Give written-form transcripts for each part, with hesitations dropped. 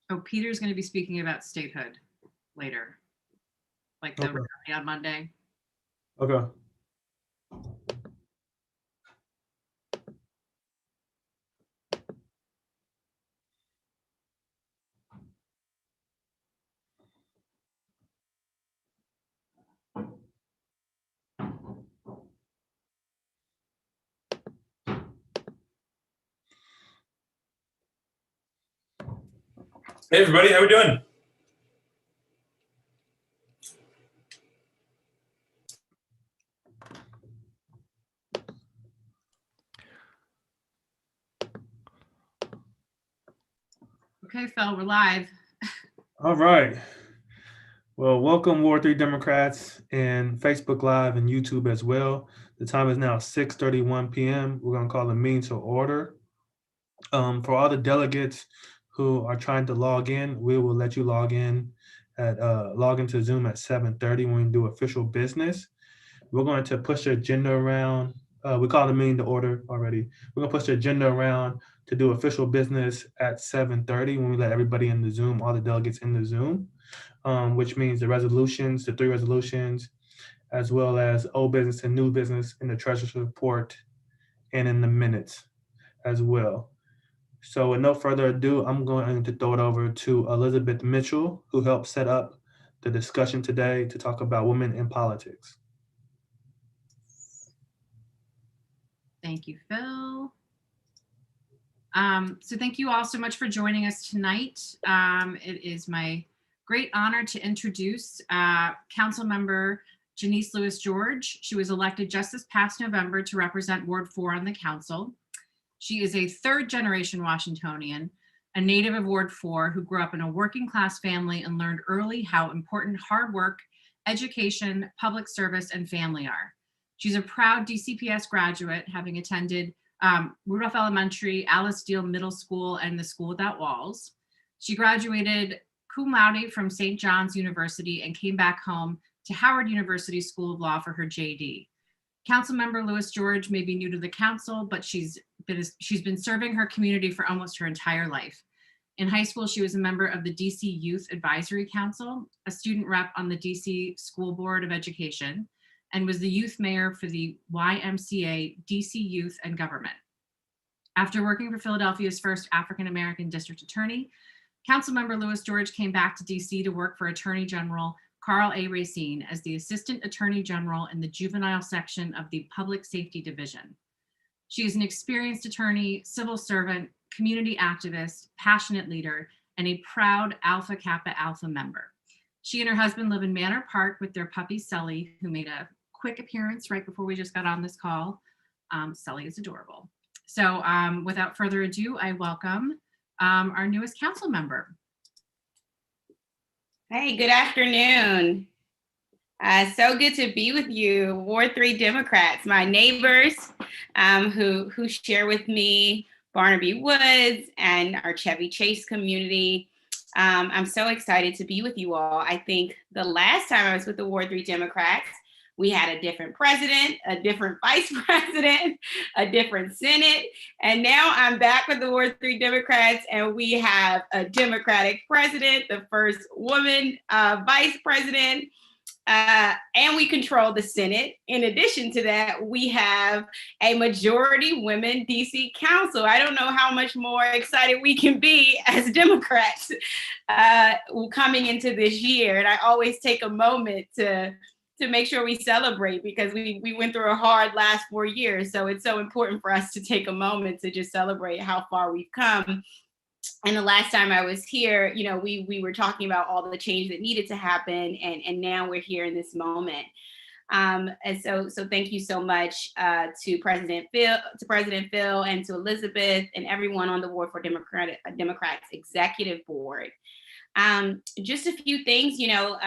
Oh, Peter's going to be speaking about statehood later, like the Okay. rally on Monday. Okay. Hey everybody, how we doing? Okay, Phil, we're live. All right. Well, welcome Ward 3 Democrats and Facebook Live and YouTube as well. The time is now 6:31 p.m. We're going to call the meeting to order. For all the delegates who are trying to log in, we will let you log into Zoom at 7:30 when we do official business. We're going to push the agenda around. We call the meeting to order already. We're going to push the agenda around to do official business at 7:30 when we let everybody in the Zoom, all the delegates in the Zoom, which means the 3 resolutions, as well as old business and new business in the treasurer's report and in the minutes as well. So with no further ado, I'm going to throw it over to Elizabeth Mitchell, who helped set up the discussion today to talk about women in politics. Thank you, Phil. So thank you all so much for joining us tonight. It is my great honor to introduce Council Member Janice Lewis George. She was elected just this past November to represent Ward 4 on the council. She is a third-generation Washingtonian, a native of Ward 4 who grew up in a working-class family and learned early how important hard work, education, public service, and family are. She's a proud DCPS graduate, having attended Rudolph Elementary, Alice Steele Middle School, and the School Without Walls. She graduated cum laude from St. John's University and came back home to Howard University School of Law for her JD. Councilmember Lewis George may be new to the council, but she's been serving her community for almost her entire life. In high school, she was a member of the DC Youth Advisory Council, a student rep on the DC School Board of Education, and was the youth mayor for the YMCA DC Youth and Government. After working for Philadelphia's first African-American district attorney, Councilmember Lewis George came back to DC to work for Attorney General Carl A. Racine as the Assistant Attorney General in the juvenile section of the Public Safety Division. She is an experienced attorney, civil servant, community activist, passionate leader, and a proud Alpha Kappa Alpha member. She and her husband live in Manor Park with their puppy, Sully, who made a quick appearance right before we just got on this call. Sully is adorable. So without further ado, I welcome our newest council member. Hey, good afternoon. So good to be with you, Ward 3 Democrats, my neighbors who share with me Barnaby Woods and our Chevy Chase community. I'm so excited to be with you all. I think the last time I was with the Ward 3 Democrats, we had a different president, a different vice president, a different Senate. And now I'm back with the Ward 3 Democrats, and we have a Democratic president, the first woman vice president, and we control the Senate. In addition to that, we have a majority women DC council. I don't know how much more excited we can be as Democrats coming into this year. And I always take a moment to make sure we celebrate, because we went through a hard last 4 years. So it's so important for us to take a moment to just celebrate how far we've come. And the last time I was here, you know, we were talking about all the change that needed to happen, and now we're here in this moment. And so thank you so much to President Phil, and to Elizabeth and everyone on the Ward for Democrats Executive Board. Just a few things, you know,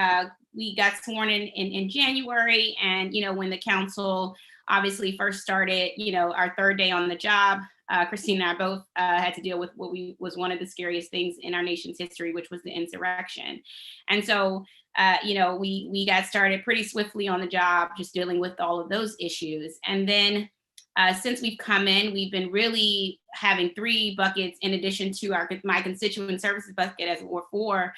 we got sworn in January, and, you know, when the council obviously first started, you know, our third day on the job, Christina and I both had to deal with what was one of the scariest things in our nation's history, which was the insurrection. And so, you know, we got started pretty swiftly on the job, just dealing with all of those issues. And then Since we've come in, we've been really having 3 buckets in addition to my constituent services bucket as Ward 4.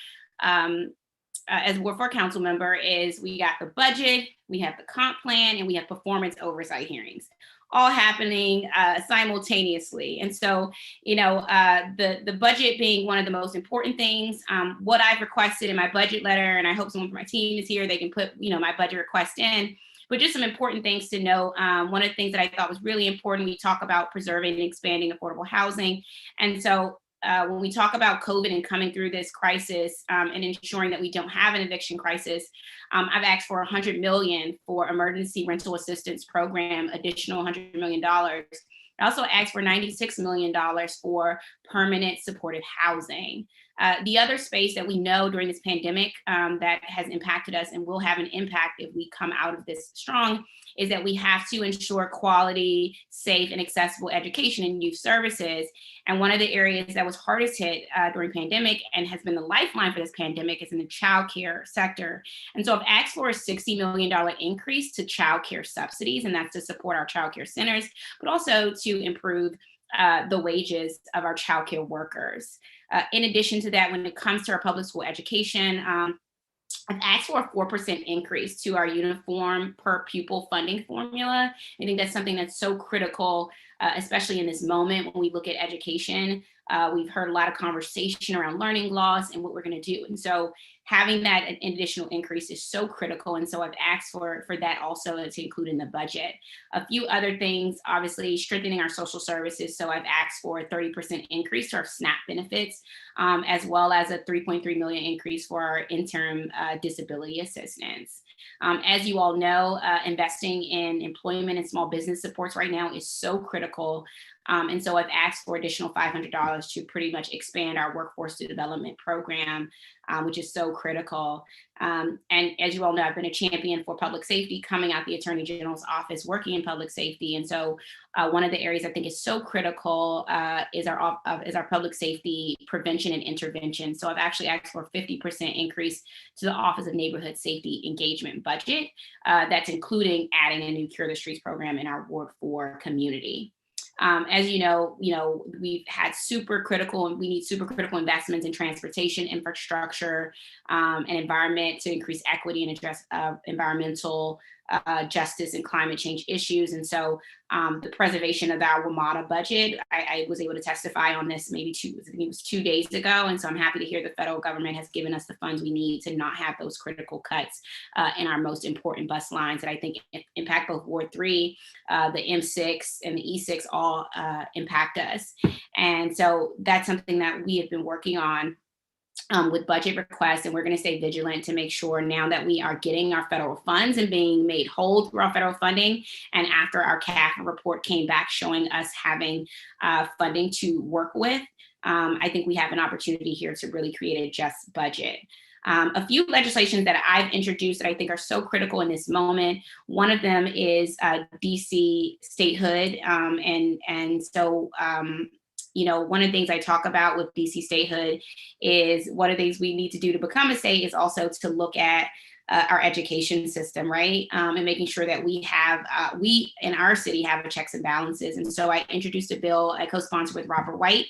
As Ward 4 council member, is we got the budget, we have the comp plan, and we have performance oversight hearings, all happening simultaneously. And so, the budget being one of the most important things, what I've requested in my budget letter, and I hope someone from my team is here, they can put, my budget request in, but just some important things to know. One of the things that I thought was really important, we talk about preserving and expanding affordable housing. And so when we talk about COVID and coming through this crisis and ensuring that we don't have an eviction crisis, I've asked for $100 million for emergency rental assistance program, additional $100 million. I also asked for $96 million for permanent supportive housing. The other space that we know during this pandemic that has impacted us and will have an impact if we come out of this strong is that we have to ensure quality, safe, and accessible education and youth services. And one of the areas that was hardest hit during pandemic and has been the lifeline for this pandemic is in the childcare sector. And so I've asked for a $60 million increase to childcare subsidies, and that's to support our childcare centers, but also to improve the wages of our childcare workers. In addition to that, when it comes to our public school education, I've asked for a 4% increase to our uniform per pupil funding formula. I think that's something that's so critical, especially in this moment when we look at education. We've heard a lot of conversation around learning loss and what we're going to do. And so having that additional increase is so critical. And so I've asked for that also to include in the budget. A few other things, obviously strengthening our social services. So I've asked for a 30% increase to our SNAP benefits, as well as a $3.3 million increase for our interim disability assistance. As you all know, investing in employment and small business supports right now is so critical. And so I've asked for additional $500 to pretty much expand our workforce development program, which is so critical. And as you all know, I've been a champion for public safety coming out the Attorney General's office, working in public safety. And so one of the areas I think is so critical is our public safety prevention and intervention. So I've actually asked for a 50% increase to the Office of Neighborhood Safety Engagement budget. That's including adding a new Cure the Streets program in our Ward 4 community. As you know, we've had super critical investments in transportation infrastructure and environment to increase equity and address environmental justice and climate change issues. And so the preservation of our WMATA budget, I was able to testify on this maybe 2 days ago. And so I'm happy to hear the federal government has given us the funds we need to not have those critical cuts in our most important bus lines that I think impact both Ward 3, the M6 and the E6 all impact us. And so that's something that we have been working on with budget requests, and we're going to stay vigilant to make sure now that we are getting our federal funds and being made whole through our federal funding. And after our CAF report came back showing us having funding to work with, I think we have an opportunity here to really create a just budget. A few legislations that I've introduced that I think are so critical in this moment. One of them is Dc Statehood. One of the things I talk about with Dc Statehood is one of the things we need to do to become a state is also to look at our education system, right? And making sure that we in our city have checks and balances. And so I introduced a bill I co-sponsored with Robert White,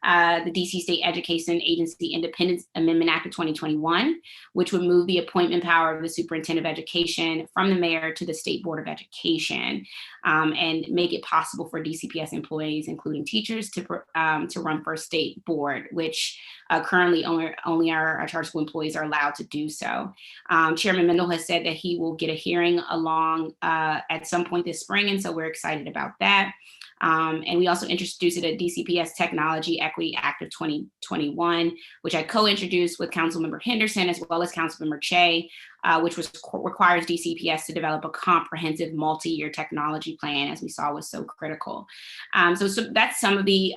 the DC State Education Agency Independence Amendment Act of 2021, which would move the appointment power of the superintendent of education from the mayor to the State Board of Education, and make it possible for DCPS employees, including teachers, to run for a state board, which currently only our charter school employees are allowed to do so. Chairman Mendel has said that he will get a hearing along at some point this spring, and so we're excited about that. And we also introduced a DCPS Technology Equity Act of 2021, which I co-introduced with Councilmember Henderson as well as Councilmember Che, which requires DCPS to develop a comprehensive multi-year technology plan, as we saw was so critical. So that's some of the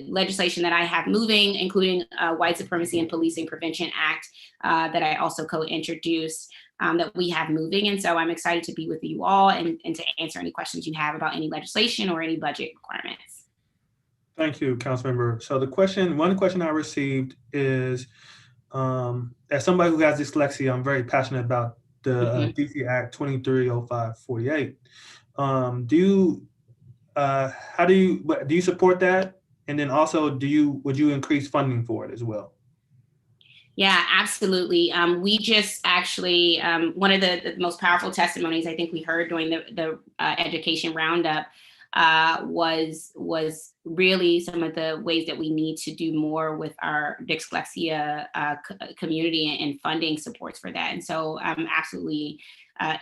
legislation that I have moving, including White Supremacy and Policing Prevention Act that I also co-introduced. That we have moving. And so I'm excited to be with you all and to answer any questions you have about any legislation or any budget requirements. Thank you, Councilmember. So one question I received is, as somebody who has dyslexia, I'm very passionate about the DC Act 230548. how do you support that? And then also, would you increase funding for it as well? Yeah, absolutely. We just actually, one of the most powerful testimonies I think we heard during the education roundup was really some of the ways that we need to do more with our dyslexia community and funding supports for that. And so I'm absolutely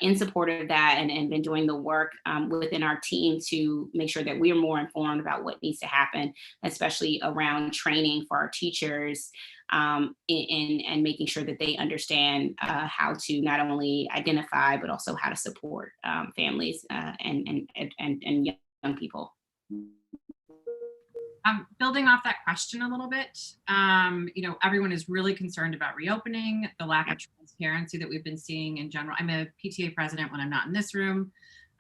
in support of that, and been doing the work within our team to make sure that we are more informed about what needs to happen, especially around training for our teachers, and making sure that they understand how to not only identify, but also how to support families and young people. Building off that question a little bit, everyone is really concerned about reopening, the lack of transparency that we've been seeing in general. I'm a PTA president when I'm not in this room.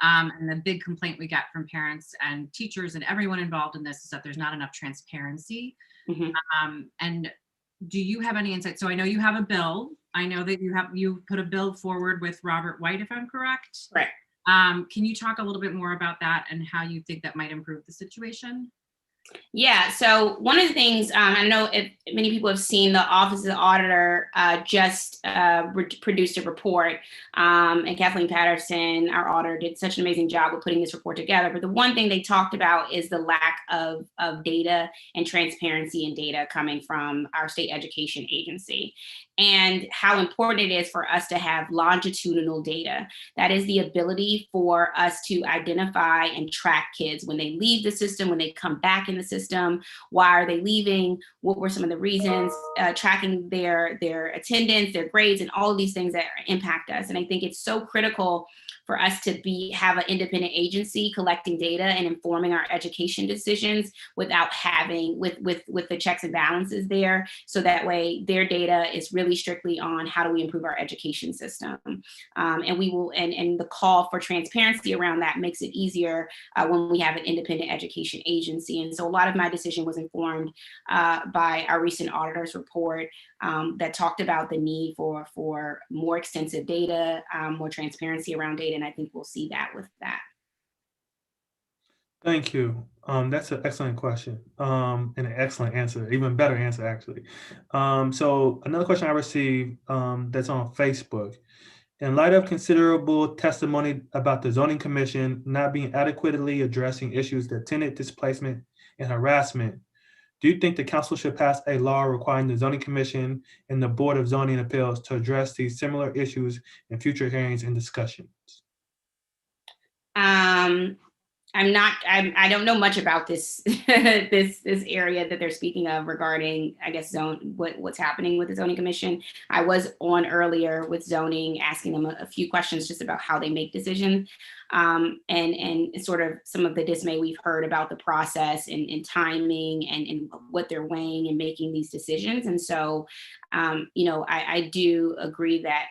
And the big complaint we get from parents and teachers and everyone involved in this is that there's not enough transparency. Mm-hmm. And do you have any insight? So I know you have a bill. I know that you put a bill forward with Robert White, if I'm correct. Right. Can you talk a little bit more about that and how you think that might improve the situation? Yeah, so one of the things, I know if many people have seen, the Office of the Auditor just produced a report, and Kathleen Patterson, our auditor, did such an amazing job with putting this report together. But the one thing they talked about is the lack of data and transparency in data coming from our state education agency, and how important it is for us to have longitudinal data. That is the ability for us to identify and track kids when they leave the system, when they come back in the system, why are they leaving, what were some of the reasons, tracking their attendance, their grades, and all of these things that impact us. And I think it's so critical for us to have an independent agency collecting data and informing our education decisions without having with the checks and balances there. So that way their data is really strictly on how do we improve our education system. And we will, and the call for transparency around that makes it easier when we have an independent education agency. And so a lot of my decision was informed by our recent auditor's report that talked about the need for more extensive data, more transparency around data. And I think we'll see that with that. Thank you. That's an excellent question, and an excellent answer, even better answer, actually. So another question I received that's on Facebook. In light of considerable testimony about the Zoning Commission not being adequately addressing issues like tenant displacement and harassment, do you think the council should pass a law requiring the Zoning Commission and the Board of Zoning Appeals to address these similar issues in future hearings and discussions? I don't know much about this this area that they're speaking of regarding, I guess, what's happening with the Zoning Commission. I was on earlier with zoning, asking them a few questions just about how they make decisions, and sort of some of the dismay we've heard about the process and timing and what they're weighing and making these decisions. And so, I do agree that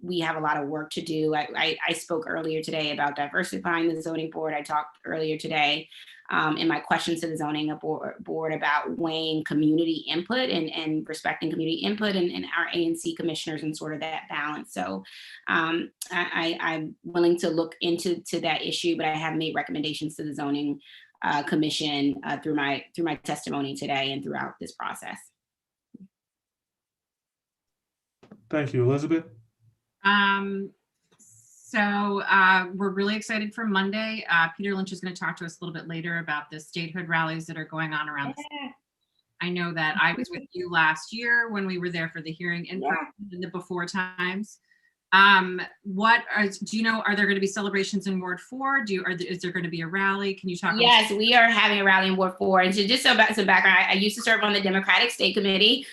we have a lot of work to do. I spoke earlier today about diversifying the zoning board. I talked earlier today in my questions to the zoning board about weighing community input and respecting community input and our ANC commissioners and sort of that balance. So I'm willing to look into that issue, but I have made recommendations to the zoning commission through my testimony today and throughout this process. Thank you, Elizabeth. So we're really excited for Monday. Peter Lynch is going to talk to us a little bit later about the statehood rallies that are going on around the state. I know that I was with you last year when we were there for the hearing in the before times. Do you know, are there going to be celebrations in Ward 4? Is there going to be a rally? Can you talk? Yes, we are having a rally in Ward 4. And so just some background, I used to serve on the Democratic State Committee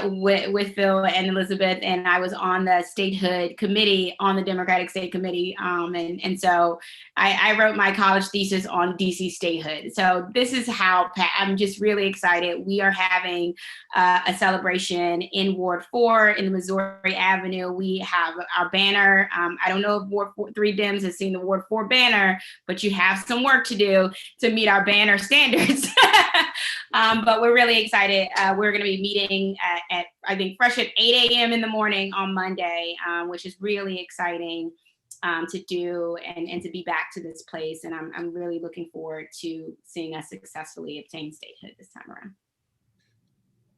with Phil and Elizabeth, and I was on the Statehood Committee on the Democratic State Committee. And so I wrote my college thesis on DC Statehood. So this is how I'm just really excited. We are having a celebration in Ward 4 in the Missouri Avenue. We have our banner. I don't know if Ward 3 Dems has seen the Ward 4 banner, but you have some work to do to meet our banner standards. But we're really excited. We're going to be meeting at I think fresh at 8 a.m. in the morning on Monday, which is really exciting. to do and to be back to this place. And I'm really looking forward to seeing us successfully obtain statehood this time around.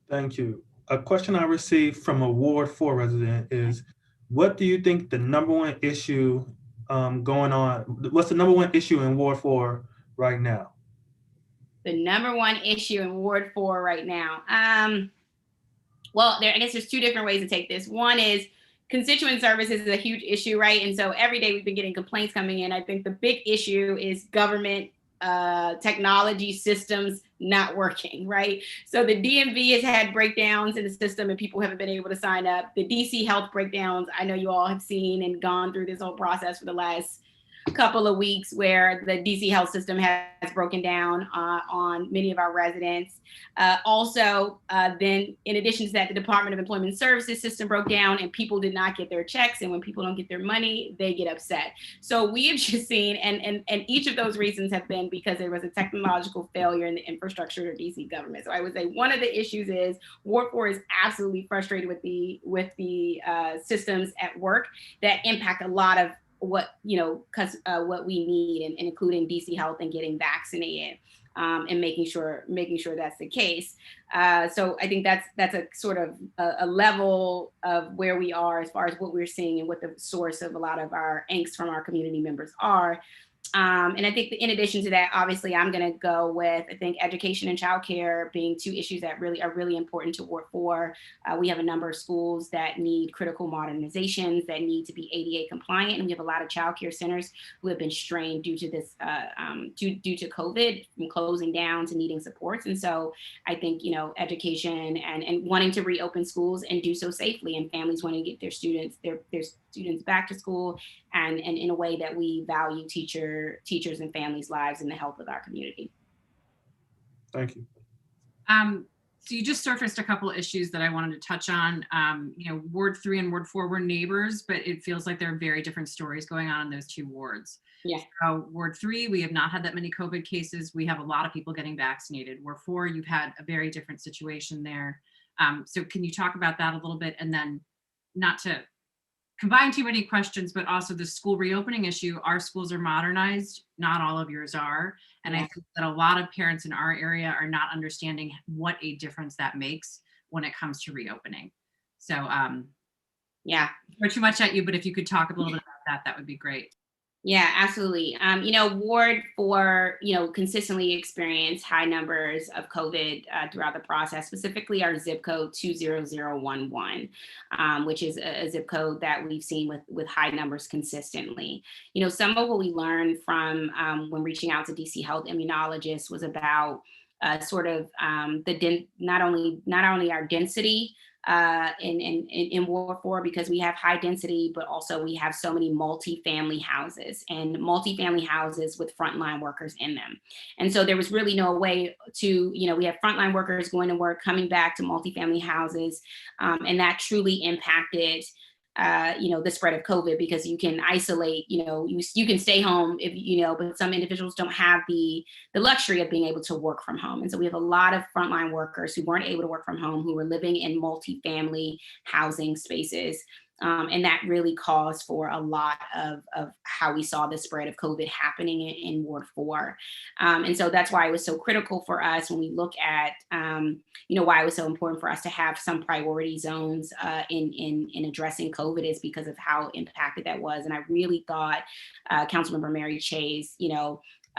Thank you. A question I received from a Ward 4 resident is, what do you think the number one issue going on, what's the number one issue in Ward 4 right now? The number one issue in Ward 4 right now? Well, I guess there's two different ways to take this. One is constituent services is a huge issue, right? And so every day we've been getting complaints coming in. I think the big issue is government technology systems not working, right? So the DMV has had breakdowns in the system and people haven't been able to sign up. The DC health breakdowns, I know you all have seen and gone through this whole process for the last couple of weeks where the DC health system has broken down on many of our residents. Also, then in addition to that, the Department of Employment and Services system broke down and people did not get their checks. And when people don't get their money, they get upset. So we have just seen, and each of those reasons have been because there was a technological failure in the infrastructure of DC government. So I would say one of the issues is Ward 4 is absolutely frustrated with the systems at work that impact a lot of what we need, and including DC Health and getting vaccinated, and making sure that's the case. So I think that's a sort of a level of where we are as far as what we're seeing and what the source of a lot of our angst from our community members are. And I think in addition to that, obviously, I'm going to go with, I think, education and childcare being two issues that are really important to Ward 4. We have a number of schools that need critical modernizations, that need to be ADA compliant, and we have a lot of childcare centers who have been strained due to this, due to COVID, from closing down to needing supports. And so I think, education and wanting to reopen schools and do so safely, and families wanting to get their students back to school, and in a way that we value teachers and families' lives and the health of our community. Thank you. So you just surfaced a couple of issues that I wanted to touch on. Ward 3 and Ward 4 were neighbors, but it feels like there are very different stories going on in those two wards. Yeah. So Ward 3, we have not had that many COVID cases. We have a lot of people getting vaccinated. Ward 4, you've had a very different situation there. So can you talk about that a little bit? And then, not to combine too many questions, but also the school reopening issue. Our schools are modernized, not all of yours are. And I think that a lot of parents in our area are not understanding what a difference that makes when it comes to reopening. So yeah, not too much at you, but if you could talk a little bit about that would be great. Yeah, absolutely. Ward 4, consistently experienced high numbers of COVID throughout the process, specifically our zip code 20011, which is a zip code that we've seen with high numbers consistently. Some of what we learned from when reaching out to DC Health immunologists was about not only our density in Ward 4, because we have high density, but also we have so many multifamily houses with frontline workers in them. And so there was really no way to, we have frontline workers going to work, coming back to multifamily houses, and that truly impacted the spread of COVID, because you can isolate, you can stay home but some individuals don't have the luxury of being able to work from home. And so we have a lot of frontline workers who weren't able to work from home, who were living in multifamily housing spaces. And that really caused for a lot of how we saw the spread of COVID happening in Ward 4. And so that's why it was so critical for us when we look at, why it was so important for us to have some priority zones in addressing COVID, is because of how impacted that was. And I really thought Councilmember Mary Chay's,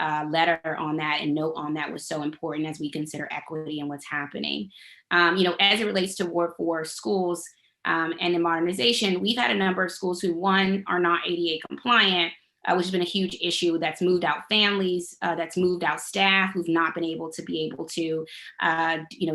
letter on that and note on that was so important as we consider equity and what's happening. As it relates to Ward 4 schools, and in modernization, we've had a number of schools who, one, are not ADA compliant, which has been a huge issue. That's moved out families, that's moved out staff who've not been able to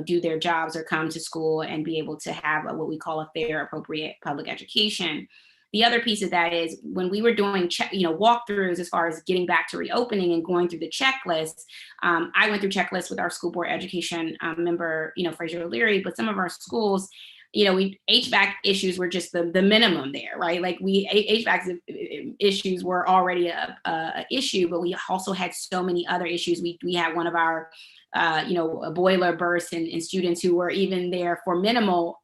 do their jobs or come to school and be able to have what we call a fair, appropriate public education. The other piece of that is when we were doing walkthroughs as far as getting back to reopening and going through the checklist, I went through checklists with our school board education member, Fraser O'Leary, but some of our schools, HVAC issues were just the minimum there, right? Like HVAC issues were already a issue, but we also had so many other issues. We had one of our a boiler burst and students who were even there for minimal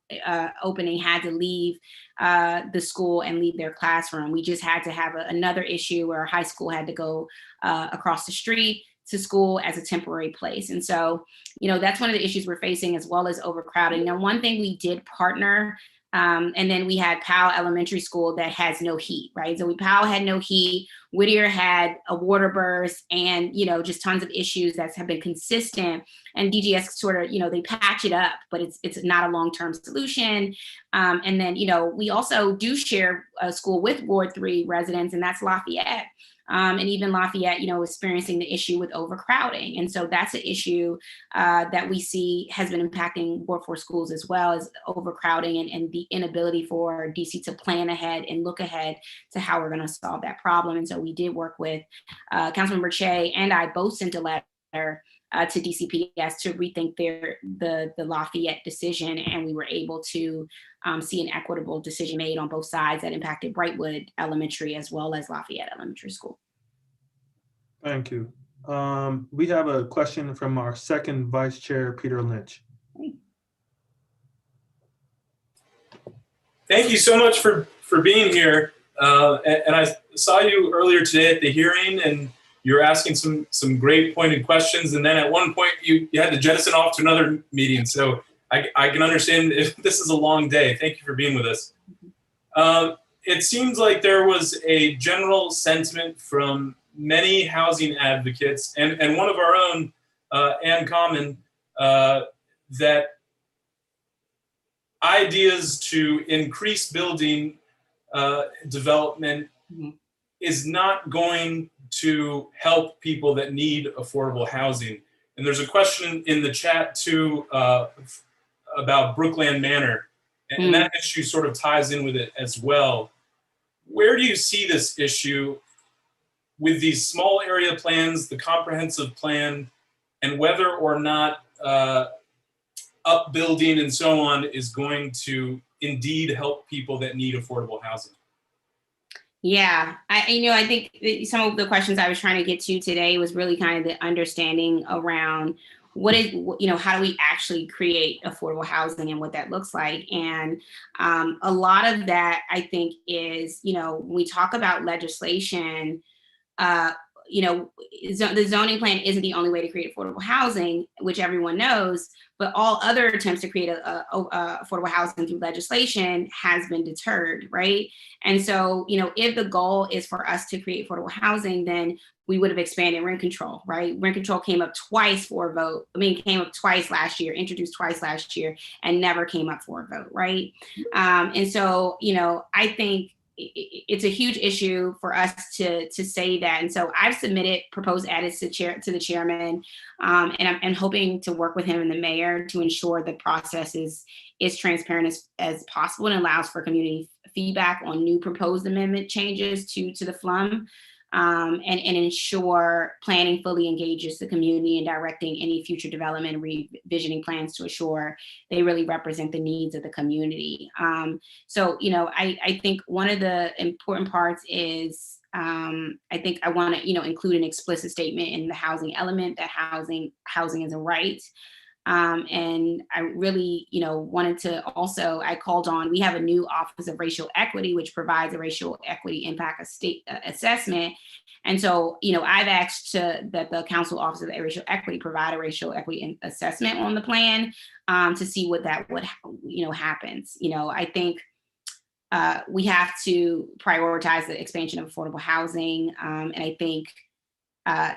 opening had to leave the school and leave their classroom. We just had to have another issue where high school had to go across the street to school as a temporary place. And so, that's one of the issues we're facing, as well as overcrowding. Now, one thing we did partner, and then we had Powell Elementary School that has no heat, right? So Powell had no heat, Whittier had a water burst, and, just tons of issues that have been consistent. And DGS sort of, they patch it up, but it's not a long-term solution. And then, we also do share a school with Ward 3 residents, and that's Lafayette. And even Lafayette, experiencing the issue with overcrowding. And so that's an issue that we see has been impacting Ward 4 schools, as well as overcrowding and the inability for DC to plan ahead and look ahead to how we're going to solve that problem. And so we did work with Councilmember Che and I both sent a letter to DCPS to rethink the Lafayette decision, and we were able to see an equitable decision made on both sides that impacted Brightwood Elementary as well as Lafayette Elementary School. Thank you. We have a question from our second Vice Chair, Peter Lynch. Thank you so much for being here. And I saw you earlier today at the hearing, and you're asking some great pointed questions. And then at one point you had to jettison off to another meeting. So I can understand if this is a long day. Thank you for being with us. It seems like there was a general sentiment from many housing advocates and one of our own, Ann Common, that ideas to increase building development is not going to help people that need affordable housing. And there's a question in the chat too about Brookland Manor, and that issue sort of ties in with it as well. Where do you see this issue with these small area plans, the comprehensive plan, and whether or not upbuilding and so on is going to indeed help people that need affordable housing? Yeah, I think some of the questions I was trying to get to today was really kind of the understanding around how do we actually create affordable housing and what that looks like. And a lot of that, I think, is, when we talk about legislation, the zoning plan isn't the only way to create affordable housing, which everyone knows, but all other attempts to create affordable housing through legislation has been deterred, right? And so, if the goal is for us to create affordable housing, then we would have expanded rent control, right? Rent control came up twice for a vote. Came up twice last year, introduced twice last year, and never came up for a vote, right? And so, I think it's a huge issue for us to say that. And so I've submitted proposed edits to the chairman, and I'm hoping to work with him and the mayor to ensure the process is transparent as possible and allows for community feedback on new proposed amendment changes to the FLUM. And ensure planning fully engages the community in directing any future development and revisioning plans to assure they really represent the needs of the community. So, I think one of the important parts is I think I want to, include an explicit statement in the housing element that housing is a right. And I really, wanted to also, I called on, we have a new Office of Racial Equity, which provides a racial equity impact state assessment. And so, I've asked that the Council Office of Racial Equity provide a racial equity assessment on the plan to see what that would, happens. I think we have to prioritize the expansion of affordable housing. And I think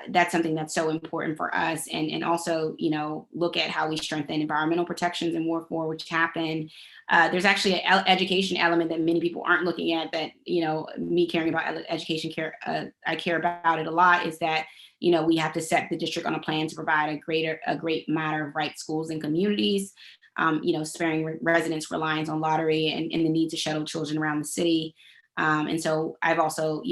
that's something that's so important for us, and also, look at how we strengthen environmental protections in Ward 4, which happened. There's actually an education element that many people aren't looking at that, me caring about education I care about it a lot, is that, we have to set the district on a plan to provide a great matter of right schools and communities, sparing residents' reliance on lottery and the need to shuttle children around the city. And so I've also,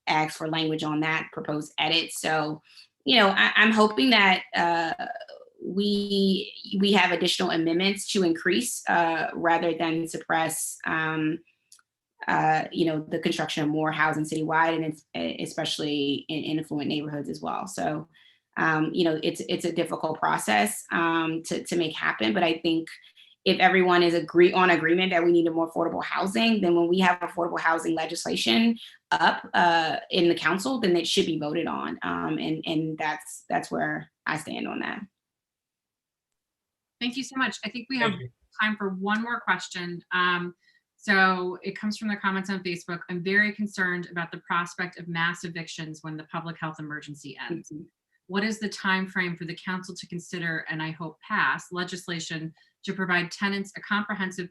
asked for language on that proposed edit. So, I'm hoping that we have additional amendments to increase rather than suppress, the construction of more housing citywide, and especially in affluent neighborhoods as well. So it's a difficult process to make happen. But I think if everyone is on agreement that we need a more affordable housing, then when we have affordable housing legislation up in the council, then it should be voted on. And that's where I stand on that. Thank you so much. I think we have time for one more question. So it comes from the comments on Facebook. I'm very concerned about the prospect of mass evictions when the public health emergency ends. What is the time frame for the council to consider, and I hope pass, legislation to provide tenants a comprehensive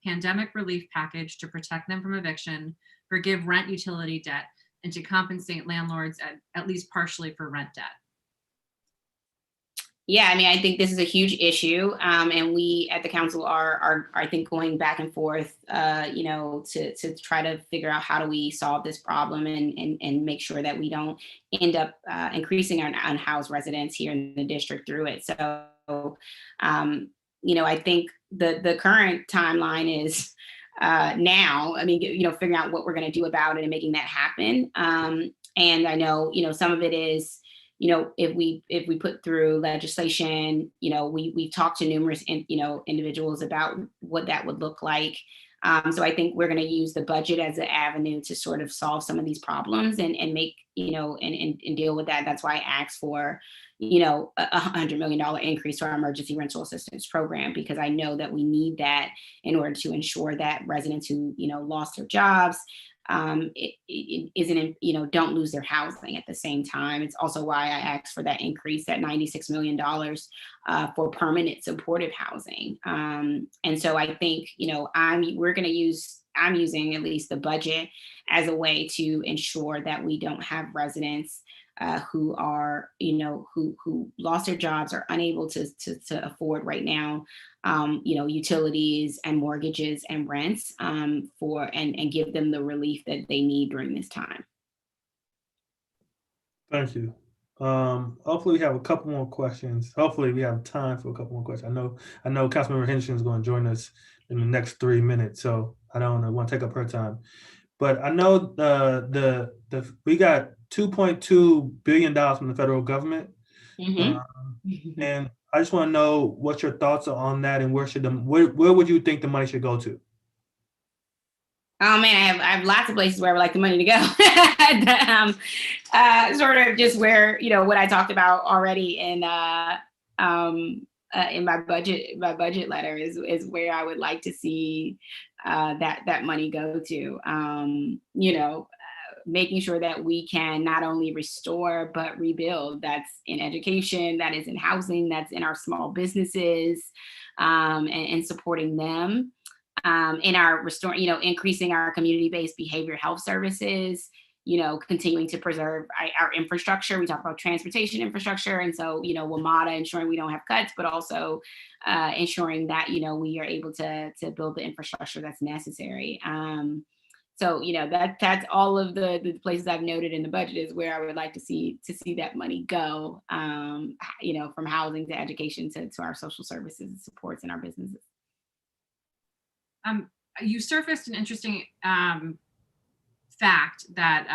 pandemic relief package to protect them from eviction, forgive rent utility debt, and to compensate landlords at least partially for rent debt? Yeah, I mean, I think this is a huge issue, and we at the council are I think going back and forth, to try to figure out how do we solve this problem and make sure that we don't end up increasing our unhoused residents here in the district through it. So, I think the current timeline is now. I mean, figuring out what we're going to do about it and making that happen. And I know, some of it is, if we put through legislation, we've talked to numerous, individuals about what that would look like. So I think we're going to use the budget as an avenue to sort of solve some of these problems and make, and deal with that. That's why I asked for, $100 million increase to our emergency rental assistance program, because I know that we need that in order to ensure that residents who, lost their jobs, don't lose their housing at the same time. It's also why I asked for that increase, that $96 million for permanent supportive housing. And so I think, I'm using at least the budget as a way to ensure that we don't have residents who are, who lost their jobs, are unable to afford right now, utilities and mortgages and rents and give them the relief that they need during this time. Thank you. Hopefully we have a couple more questions. Hopefully we have time for a couple more questions. I know Councilmember Henderson is going to join us in the next 3 minutes, so I don't want to take up her time. But I know we got $2.2 billion from the federal government. Mm-hmm. And I just want to know what your thoughts are on that, and where would you think the money should go to? Oh man, I have lots of places where I would like the money to go. Sort of just where, what I talked about already in my budget letter is where I would like to see that money go to. Making sure that we can not only restore but rebuild. That's in education, that is in housing, that's in our small businesses, and supporting them. In our increasing our community-based behavioral health services, continuing to preserve our infrastructure. We talk about transportation infrastructure. And so, WMATA, ensuring we don't have cuts, but also ensuring that, we are able to build the infrastructure that's necessary. So, that's all of the places I've noted in the budget is where I would like to see that money go, from housing to education to our social services and supports in our businesses. You surfaced an interesting fact that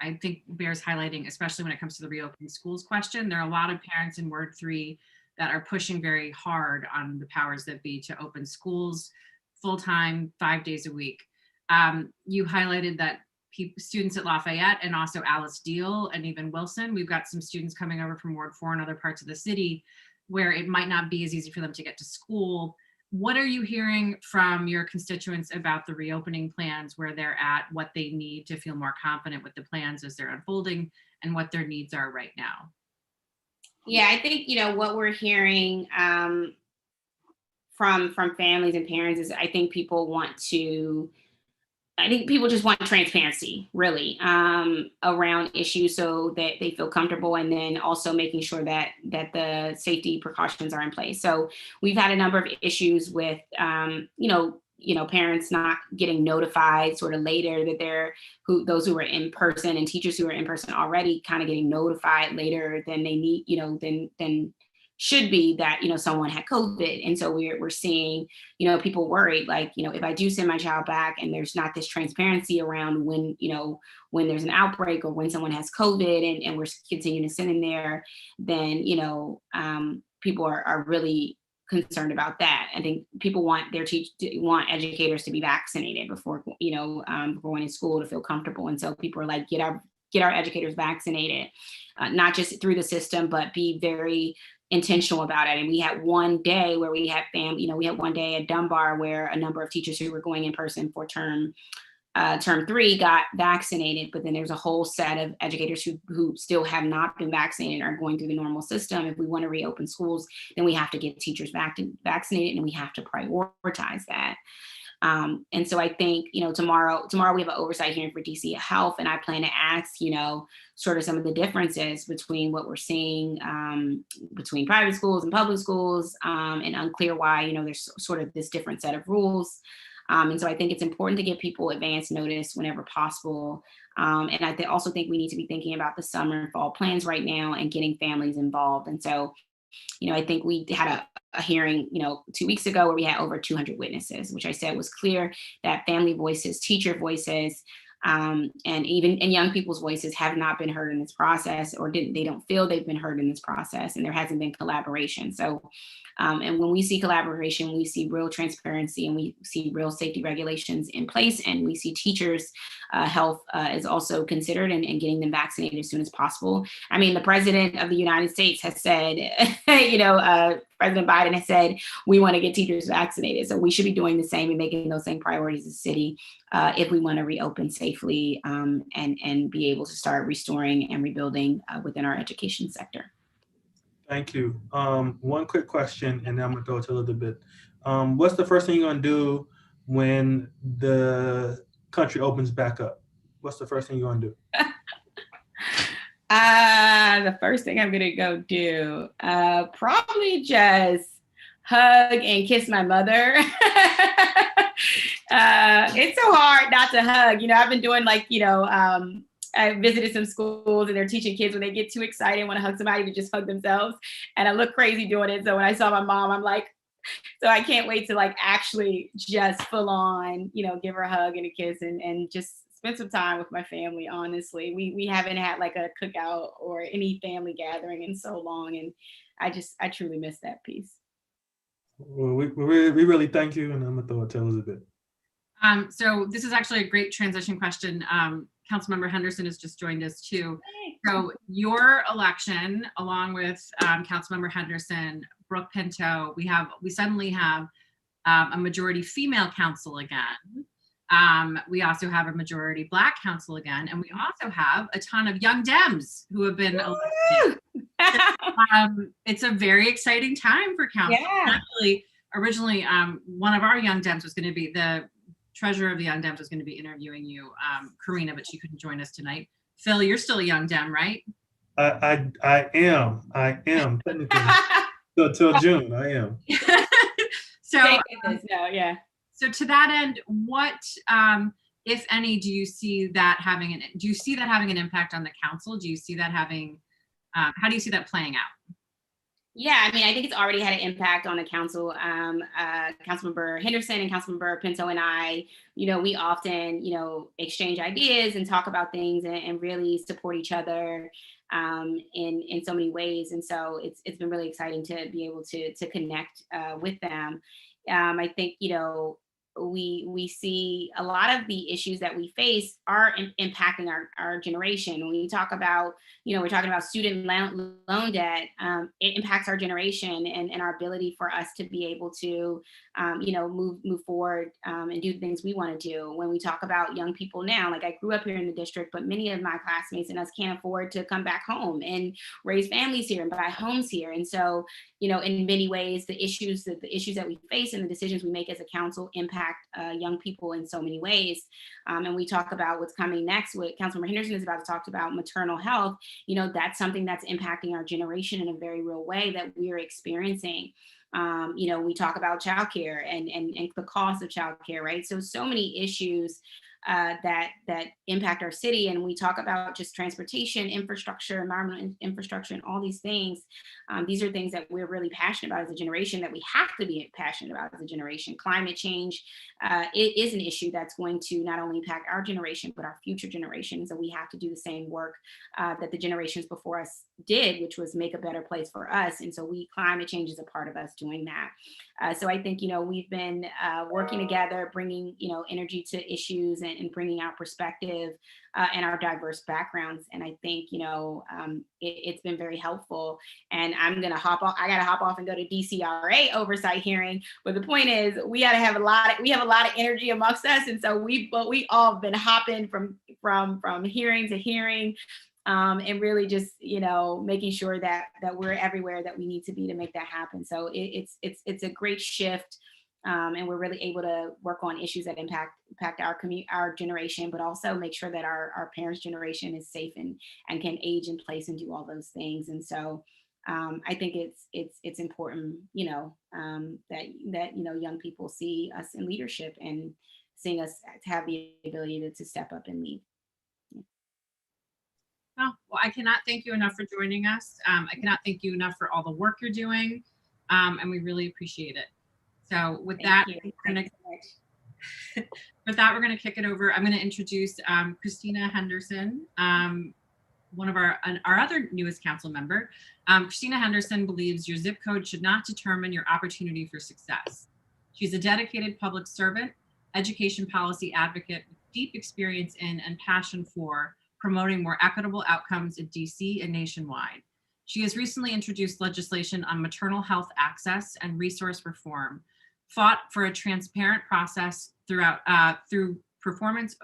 I think bears highlighting, especially when it comes to the reopening schools question. There are a lot of parents in Ward 3 that are pushing very hard on the powers that be to open schools full-time, 5 days a week. You highlighted that students at Lafayette and also Alice Steele and even Wilson, we've got some students coming over from Ward 4 and other parts of the city where it might not be as easy for them to get to school. What are you hearing from your constituents about the reopening plans, where they're at, what they need to feel more confident with the plans as they're unfolding, and what their needs are right now? Yeah, I think, what we're hearing from families and parents is I think people just want transparency, really, around issues so that they feel comfortable, and then also making sure that the safety precautions are in place. So we've had a number of issues with, parents not getting notified sort of later that those who were in person, and teachers who were in person already kind of getting notified later than they need, than should be that, someone had COVID. And so we're seeing, people worried, like, if I do send my child back and there's not this transparency around when there's an outbreak or when someone has COVID and we're continuing to send them there, then, people are really concerned about that. I think people want want educators to be vaccinated before, going to school to feel comfortable. And so people are like, get our educators vaccinated, not just through the system, but be very intentional about it. And we had one day where we had we had one day at Dunbar where a number of teachers who were going in person for term 3 got vaccinated, but then there's a whole set of educators who still have not been vaccinated, are going through the normal system. If we want to reopen schools, then we have to get teachers vaccinated, and we have to prioritize that. And so I think, tomorrow we have an oversight hearing for DC Health, and I plan to ask, sort of some of the differences between what we're seeing between private schools and public schools, and unclear why, there's sort of this different set of rules. And so I think it's important to give people advance notice whenever possible. And I also think we need to be thinking about the summer and fall plans right now and getting families involved. And so, I think we had a hearing, 2 weeks ago where we had over 200 witnesses, which I said was clear that family voices, teacher voices, and young people's voices have not been heard in this process, or they don't feel they've been heard in this process, and there hasn't been collaboration. So, and when we see collaboration, we see real transparency, and we see real safety regulations in place, and we see teachers' health is also considered, and getting them vaccinated as soon as possible. I mean, the President of the United States has said, President Biden has said, we want to get teachers vaccinated. So we should be doing the same and making those same priorities as a city if we want to reopen safely and be able to start restoring and rebuilding within our education sector. Thank you. One quick question, and then I'm gonna go to a little bit. What's the first thing you're gonna do when the country opens back up? What's the first thing you're gonna do? The first thing I'm gonna go do, probably just hug and kiss my mother. It's so hard not to hug. I've been doing I visited some schools and they're teaching kids when they get too excited and want to hug somebody to just hug themselves. And I look crazy doing it. So when I saw my mom, I'm like, so I can't wait to actually just full on, give her a hug and a kiss and just spend some time with my family. Honestly, we haven't had a cookout or any family gathering in so long. And I truly miss that piece. Well, we really thank you. And I'm gonna throw it to Elizabeth. So this is actually a great transition question. Councilmember Henderson has just joined us too. So your election, along with Councilmember Henderson, Brooke Pinto, we suddenly have a majority female council again. We also have a majority Black council again, and we also have a ton of young Dems who have been elected. It's a very exciting time for council. Yeah. Actually, originally, one of our young Dems was going to be the treasurer of the Young Dems was going to be interviewing you, Karina, but she couldn't join us tonight. Phil, you're still a young Dem, right? I am technically. Till June, I am. So to that end, what, if any, do you see that having an impact on the council? Do you see that having? How do you see that playing out? Yeah, I mean, I think it's already had an impact on the council. Councilmember Henderson and Councilmember Pinto and I, we often, exchange ideas and talk about things and really support each other in so many ways. And so it's been really exciting to be able to connect with them. I think, we see a lot of the issues that we face are impacting our generation. When we talk about, we're talking about student loan debt, it impacts our generation and our ability for us to be able to, move forward and do the things we want to do. When we talk about young people now, I grew up here in the district, but many of my classmates and us can't afford to come back home and raise families here and buy homes here. And so, in many ways, the issues that we face and the decisions we make as a council impact young people in so many ways. And we talk about what's coming next. What Councilmember Henderson is about to talk about, maternal health, that's something that's impacting our generation in a very real way that we're experiencing. We talk about childcare and the cost of childcare, right? So many issues that impact our city. And we talk about just transportation, infrastructure, environmental infrastructure, and all these things. These are things that we're really passionate about as a generation, that we have to be passionate about as a generation. Climate change, it is an issue that's going to not only impact our generation, but our future generations. And we have to do the same work that the generations before us did, which was make a better place for us. And so climate change is a part of us doing that. So I think, we've been working together, bringing, energy to issues and bringing our perspective and our diverse backgrounds. And I think, it's been very helpful. And I got to hop off and go to DCRA oversight hearing. But the point is, we have a lot of energy amongst us. And so we all been hopping from hearing to hearing. And really just, making sure that we're everywhere that we need to be to make that happen. So it's a great shift. And we're really able to work on issues that impact our generation, but also make sure that our parents' generation is safe and can age in place and do all those things. And so I think it's important, that young people see us in leadership and seeing us to have the ability to step up and lead. Oh, well, I cannot thank you enough for joining us. I cannot thank you enough for all the work you're doing, and we really appreciate it. So with that, we're going to kick it over. I'm going to introduce Christina Henderson, one of our other newest council member. Christina Henderson believes your zip code should not determine your opportunity for success. She's a dedicated public servant, education policy advocate with deep experience in and passion for promoting more equitable outcomes at DC and nationwide. She has recently introduced legislation on maternal health access and resource reform, fought for a transparent process through performance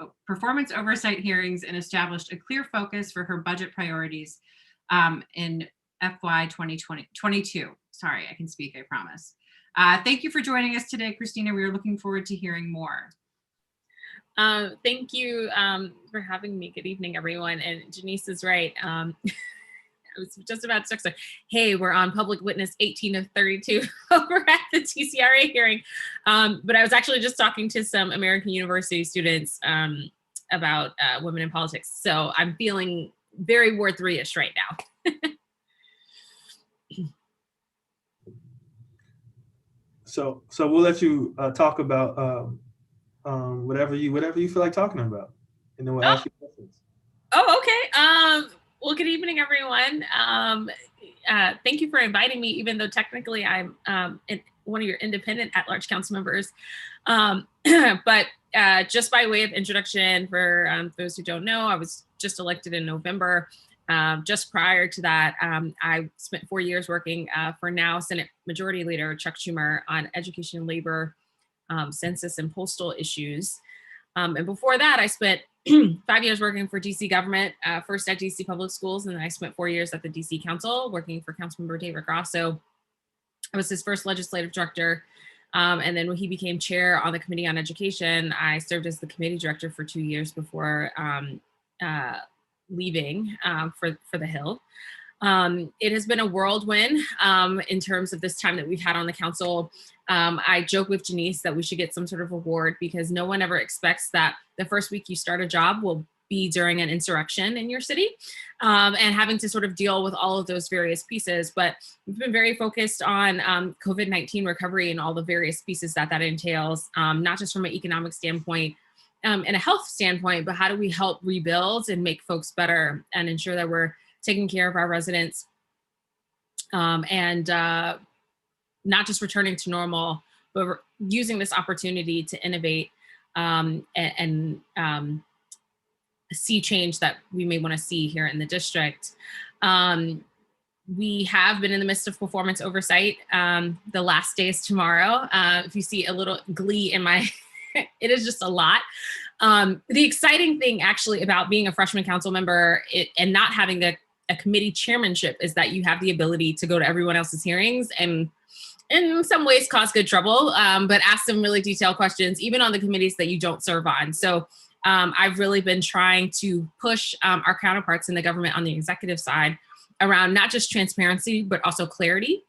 oversight hearings, and established a clear focus for her budget priorities in FY 2022. Sorry, I can speak, I promise. Thank you for joining us today, Christina. We are looking forward to hearing more. Thank you for having me. Good evening, everyone. And Janice is right. I was just about to say, hey, we're on public witness 18 of 32 over at the TCRA hearing. But I was actually just talking to some American University students about women in politics. So I'm feeling very Ward 3-ish right now. So we'll let you talk about whatever you feel like talking about, and then we'll ask you questions. Oh, okay. Well, good evening, everyone. Thank you for inviting me, even though technically I'm one of your independent at-large council members. But just by way of introduction, for those who don't know, I was just elected in November. Just prior to that, I spent 4 years working for now Senate Majority Leader Chuck Schumer on education, labor, census, and postal issues. And before that, I spent 5 years working for DC government, first at DC Public Schools, and then I spent 4 years at the DC Council working for Councilmember David Grosso. I was his first legislative director. And then when he became chair on the Committee on Education, I served as the committee director for 2 years before leaving for the Hill. It has been a whirlwind in terms of this time that we've had on the council. I joke with Janice that we should get some sort of reward, because no one ever expects that the first week you start a job will be during an insurrection in your city, and having to sort of deal with all of those various pieces. But we've been very focused on COVID-19 recovery and all the various pieces that entails, not just from an economic standpoint and a health standpoint, but how do we help rebuild and make folks better and ensure that we're taking care of our residents, and not just returning to normal, but using this opportunity to innovate and see change that we may want to see here in the district. We have been in the midst of performance oversight. The last day is tomorrow. If you see a little glee in my, it is just a lot. The exciting thing actually about being a freshman council member and not having a committee chairmanship is that you have the ability to go to everyone else's hearings and in some ways cause good trouble, but ask some really detailed questions, even on the committees that you don't serve on. So I've really been trying to push our counterparts in the government on the executive side around not just transparency, but also clarity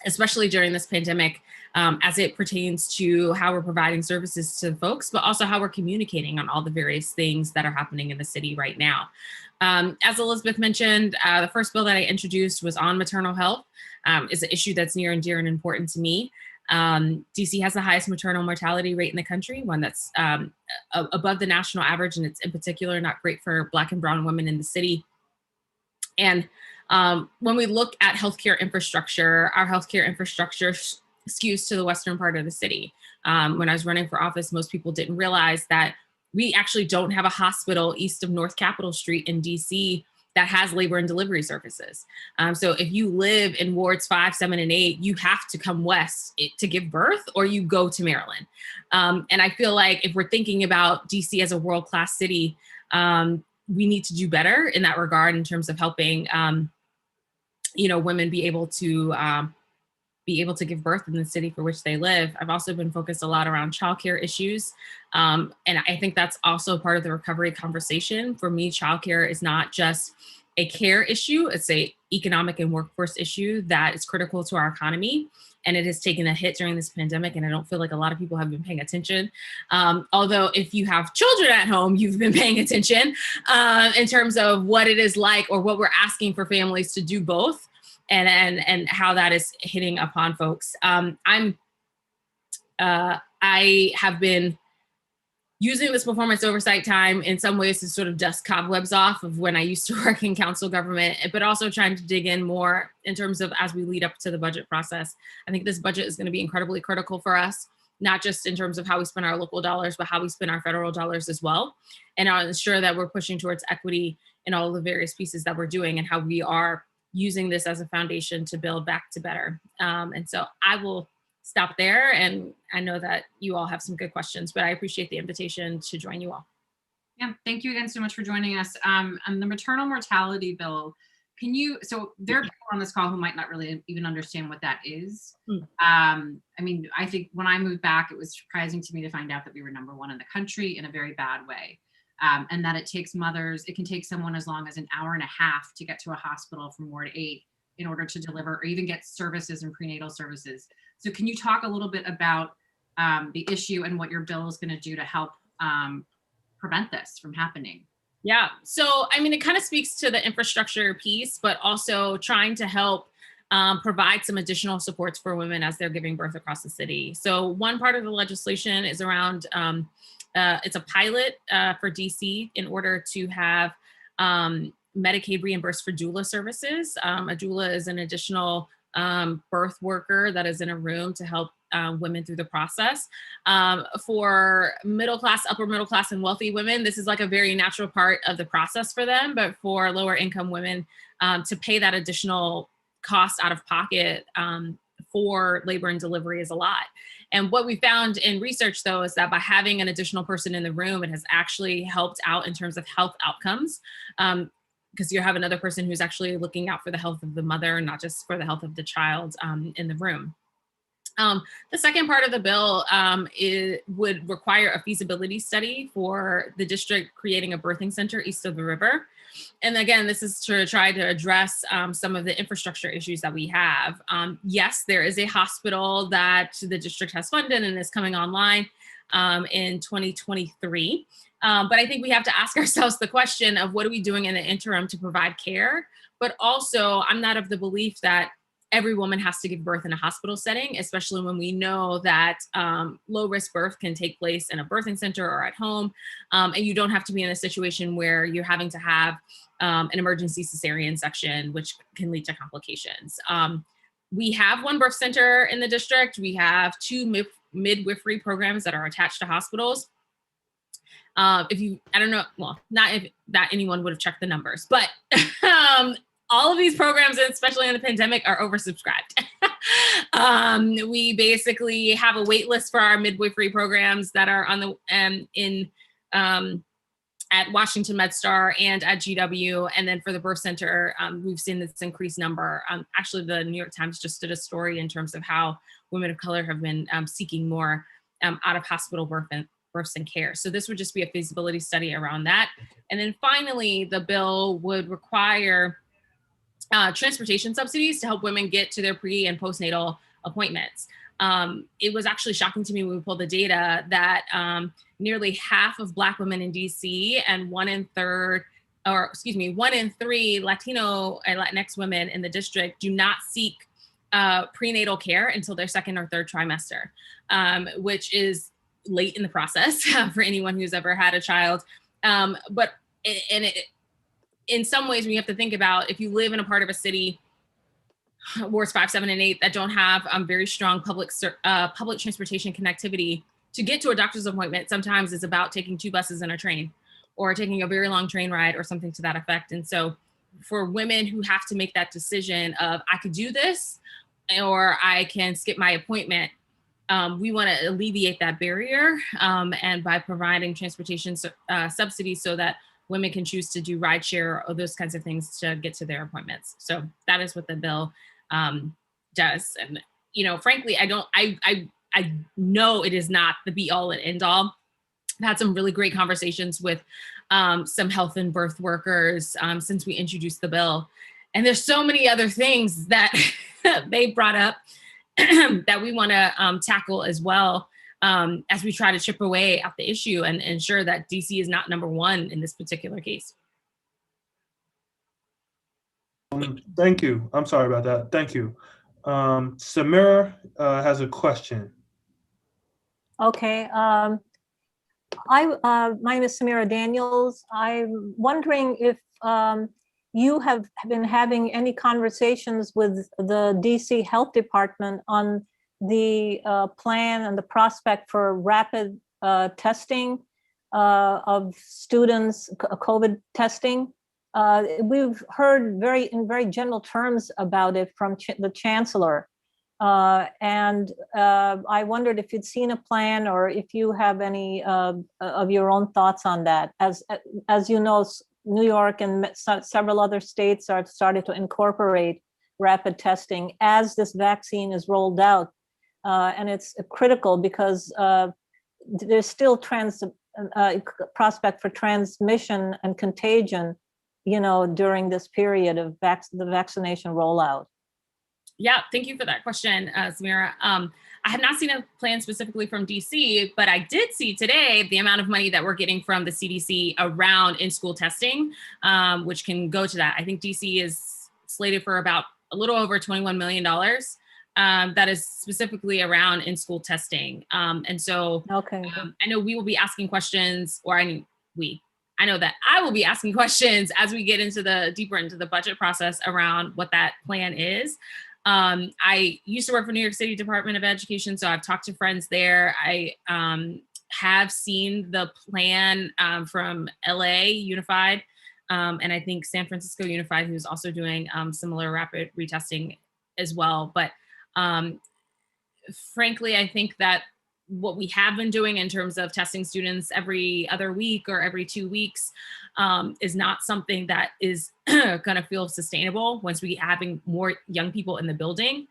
especially during this pandemic, as it pertains to how we're providing services to folks, but also how we're communicating on all the various things that are happening in the city right now. As Elizabeth mentioned, the first bill that I introduced was on maternal health. It's an issue that's near and dear and important to me. DC has the highest maternal mortality rate in the country, one that's above the national average, and it's in particular not great for Black and brown women in the city. And when we look at healthcare infrastructure, our healthcare infrastructure skews to the western part of the city. When I was running for office, most people didn't realize that we actually don't have a hospital east of North Capitol Street in DC that has labor and delivery services. So if you live in wards 5, 7, and 8, you have to come west to give birth, or you go to Maryland. And I feel like if we're thinking about DC as a world-class city, we need to do better in that regard in terms of helping, women be able to give birth in the city for which they live. I've also been focused a lot around childcare issues. And I think that's also part of the recovery conversation. For me, childcare is not just a care issue, it's a economic and workforce issue that is critical to our economy. And it has taken a hit during this pandemic, and I don't feel like a lot of people have been paying attention. Although if you have children at home, you've been paying attention in terms of what it is like, or what we're asking for families to do both, and how that is hitting upon folks. I have been using this performance oversight time in some ways to sort of dust cobwebs off of when I used to work in council government, but also trying to dig in more in terms of as we lead up to the budget process. I think this budget is going to be incredibly critical for us, not just in terms of how we spend our local dollars, but how we spend our federal dollars as well. And I'll ensure that we're pushing towards equity in all of the various pieces that we're doing, and how we are using this as a foundation to build back to better. And so I will stop there, and I know that you all have some good questions, but I appreciate the invitation to join you all. Yeah, thank you again so much for joining us. On the maternal mortality bill, so there are people on this call who might not really even understand what that is. I think when I moved back, it was surprising to me to find out that we were #1 in the country in a very bad way. And that it can take someone as long as an hour and a half to get to a hospital from Ward 8 in order to deliver or even get services and prenatal services. So can you talk a little bit about the issue and what your bill is going to do to help prevent this from happening? Yeah, so it kind of speaks to the infrastructure piece, but also trying to help provide some additional supports for women as they're giving birth across the city. So one part of the legislation is around it's a pilot for DC in order to have Medicaid reimbursed for doula services. A doula is an additional birth worker that is in a room to help women through the process. For middle class, upper middle class, and wealthy women, this is like a very natural part of the process for them. But for lower income women, to pay that additional cost out of pocket for labor and delivery is a lot. And what we found in research, though, is that by having an additional person in the room, it has actually helped out in terms of health outcomes, because you have another person who's actually looking out for the health of the mother, not just for the health of the child in the room. The second part of the bill would require a feasibility study for the district creating a birthing center east of the river. And again, this is to try to address some of the infrastructure issues that we have. Yes, there is a hospital that the district has funded and is coming online in 2023. But I think we have to ask ourselves the question of what are we doing in the interim to provide care? But also, I'm not of the belief that every woman has to give birth in a hospital setting, especially when we know that low-risk birth can take place in a birthing center or at home. And you don't have to be in a situation where you're having to have an emergency cesarean section, which can lead to complications. We have one birth center in the district. We have 2 midwifery programs that are attached to hospitals. I don't know, well, not if that anyone would have checked the numbers, but all of these programs, especially in the pandemic, are oversubscribed. We basically have a wait list for our midwifery programs that are on the at Washington MedStar and at GW. And then for the birth center, we've seen this increased number. Actually, the New York Times just did a story in terms of how women of color have been seeking more out of hospital births and care. So this would just be a feasibility study around that. And then finally, the bill would require transportation subsidies to help women get to their pre and postnatal appointments. It was actually shocking to me when we pulled the data that nearly half of Black women in DC and 1 in 3 Latino and Latinx women in the district do not seek prenatal care until their 2nd or 3rd trimester, which is late in the process for anyone who's ever had a child. But in some ways, we have to think about if you live in a part of a city, wards 5, 7, and 8 that don't have very strong public transportation connectivity, to get to a doctor's appointment sometimes is about taking 2 buses and a train, or taking a very long train ride or something to that effect. And so for women who have to make that decision of, I could do this or I can skip my appointment, we want to alleviate that barrier, and by providing transportation subsidies so that women can choose to do rideshare or those kinds of things to get to their appointments. So that is what the bill does. And, frankly, I know it is not the be all and end all. I've had some really great conversations with some health and birth workers since we introduced the bill. And there's so many other things that they brought up that we want to tackle as well, as we try to chip away at the issue and ensure that DC is not number 1 in this particular case. Thank you. I'm sorry about that. Thank you. Samira has a question. Okay. My name is Samira Daniels. I'm wondering if you have been having any conversations with the DC Health Department on the plan and the prospect for rapid testing of students, COVID testing. We've heard in very general terms about it from the chancellor. And I wondered if you'd seen a plan or if you have any of your own thoughts on that. As you know, New York and several other states are starting to incorporate rapid testing as this vaccine is rolled out. And it's critical because there's still prospect for transmission and contagion, during this period of the vaccination rollout. Yeah, thank you for that question, Samira. I have not seen a plan specifically from DC, but I did see today the amount of money that we're getting from the CDC around in-school testing, which can go to that. I think DC is slated for about a little over $21 million. That is specifically around in-school testing. And so okay. I know we will be asking questions, I know that I will be asking questions as we get deeper into the budget process around what that plan is. I used to work for New York City Department of Education, so I've talked to friends there. I have seen the plan from LA Unified, and I think San Francisco Unified, who's also doing similar rapid retesting as well. But frankly, I think that what we have been doing in terms of testing students every other week or every 2 weeks is not something that is going to feel sustainable once we having more young people in the building.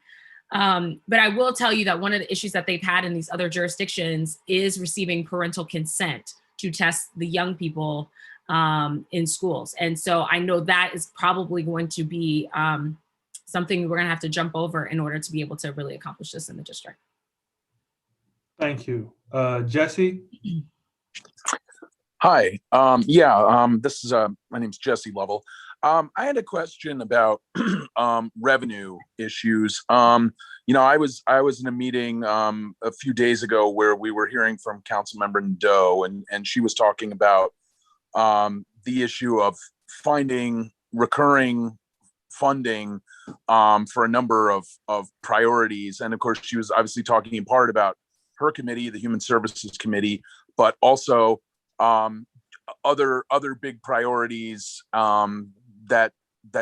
But I will tell you that one of the issues that they've had in these other jurisdictions is receiving parental consent to test the young people in schools. And so I know that is probably going to be something we're going to have to jump over in order to be able to really accomplish this in the district. Thank you. Jesse? Hi. This is my name's Jesse Lovell. I had a question about revenue issues. I was in a meeting a few days ago where we were hearing from Councilmember Nadeau, and she was talking about the issue of finding recurring funding for a number of priorities. And of course, she was obviously talking in part about her committee, the Human Services Committee, but also other big priorities that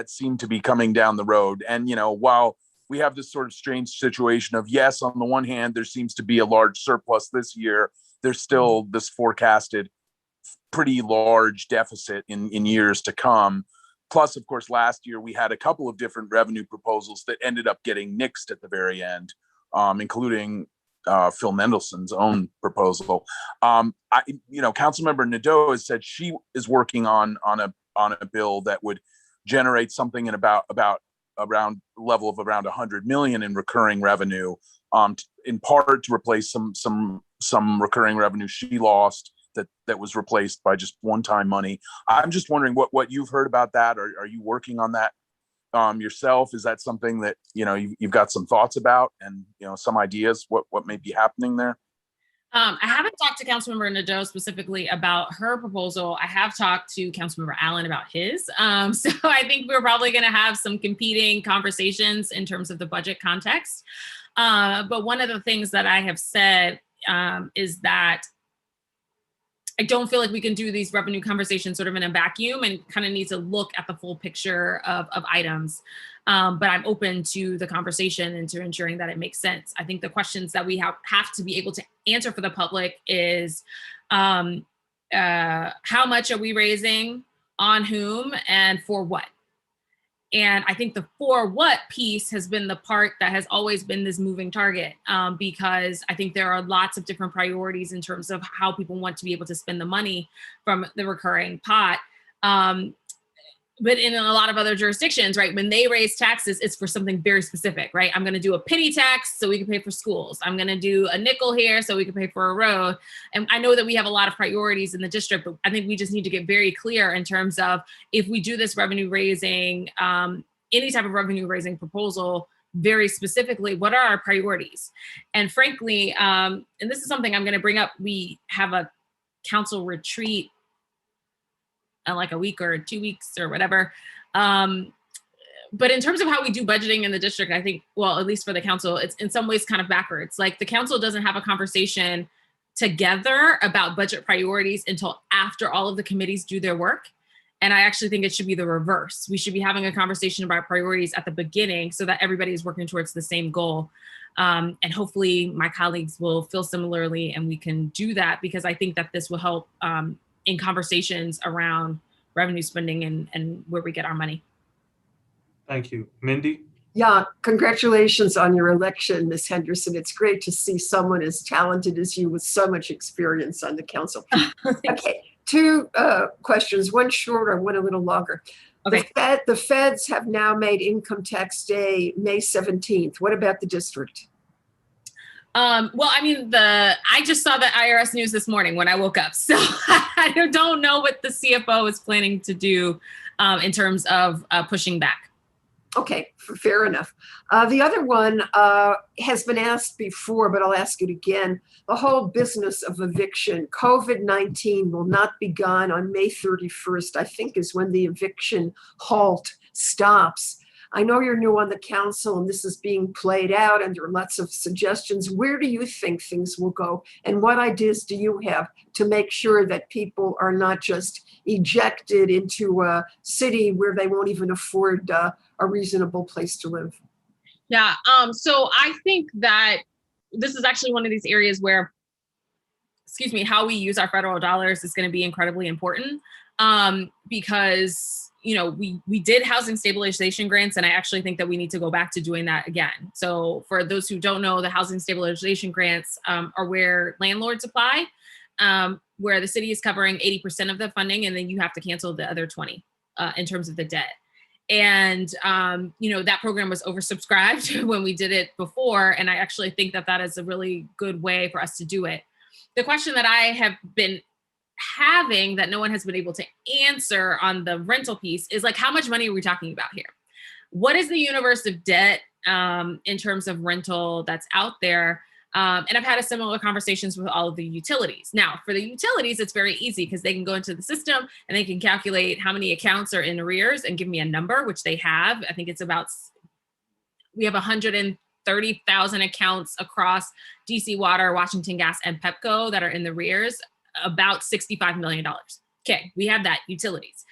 seem to be coming down the road. And while we have this sort of strange situation of, yes, on the one hand, there seems to be a large surplus this year, there's still this forecasted pretty large deficit in years to come. Plus, of course, last year we had a couple of different revenue proposals that ended up getting nixed at the very end, including Phil Mendelson's own proposal. Councilmember Nadeau has said she is working on a bill that would generate something in about around level of around 100 million in recurring revenue, in part to replace some recurring revenue she lost that was replaced by just one-time money. I'm just wondering what you've heard about that. Are you working on that yourself? Is that something that you've got some thoughts about, and some ideas what may be happening there? I haven't talked to Councilmember Nadeau specifically about her proposal. I have talked to Councilmember Allen about his. So I think we're probably going to have some competing conversations in terms of the budget context. But one of the things that I have said is that I don't feel like we can do these revenue conversations sort of in a vacuum, and kind of need to look at the full picture of items. But I'm open to the conversation and to ensuring that it makes sense. I think the questions that we have to be able to answer for the public is how much are we raising, on whom, and for what? And I think the for what piece has been the part that has always been this moving target, because I think there are lots of different priorities in terms of how people want to be able to spend the money from the recurring pot. But in a lot of other jurisdictions, right, when they raise taxes, it's for something very specific, right? I'm going to do a penny tax so we can pay for schools. I'm going to do a nickel here so we can pay for a road. And I know that we have a lot of priorities in the district, but I think we just need to get very clear in terms of, if we do this revenue raising, any type of revenue raising proposal, very specifically, what are our priorities? And frankly, and this is something I'm going to bring up, we have a council retreat like a week or 2 weeks or whatever. But in terms of how we do budgeting in the district, I think, well, at least for the council, it's in some ways kind of backwards. Like, the council doesn't have a conversation together about budget priorities until after all of the committees do their work. And I actually think it should be the reverse. We should be having a conversation about priorities at the beginning so that everybody is working towards the same goal. And hopefully my colleagues will feel similarly, and we can do that, because I think that this will help in conversations around revenue spending and where we get our money. Thank you. Mindy? Yeah, congratulations on your election, Ms. Henderson. It's great to see someone as talented as you with so much experience on the council. Okay, two questions, one shorter, one a little longer. Okay. The feds have now made income tax day May 17th. What about the district? Well, I mean, I just saw the IRS news this morning when I woke up. So I don't know what the CFO is planning to do in terms of pushing back. Okay, fair enough. The other one has been asked before, but I'll ask it again. The whole business of eviction, COVID-19 will not be gone on May 31st, I think is when the eviction halt stops. I know you're new on the council and this is being played out and there are lots of suggestions. Where do you think things will go? And what ideas do you have to make sure that people are not just ejected into a city where they won't even afford a reasonable place to live? Yeah, so I think that this is actually one of these areas where, how we use our federal dollars is going to be incredibly important, because we did housing stabilization grants, and I actually think that we need to go back to doing that again. So for those who don't know, the housing stabilization grants are where landlords apply, where the city is covering 80% of the funding, and then you have to cancel the other 20 in terms of the debt. And, that program was oversubscribed when we did it before. And I actually think that that is a really good way for us to do it. The question that I have been having that no one has been able to answer on the rental piece is, like, how much money are we talking about here? What is the universe of debt in terms of rental that's out there? And I've had a similar conversations with all of the utilities. Now, for the utilities, it's very easy because they can go into the system and they can calculate how many accounts are in arrears and give me a number, which they have. I think it's we have 130,000 accounts across DC Water, Washington Gas, and Pepco that are in the arrears, about $65 million. Okay, we have that, utilities.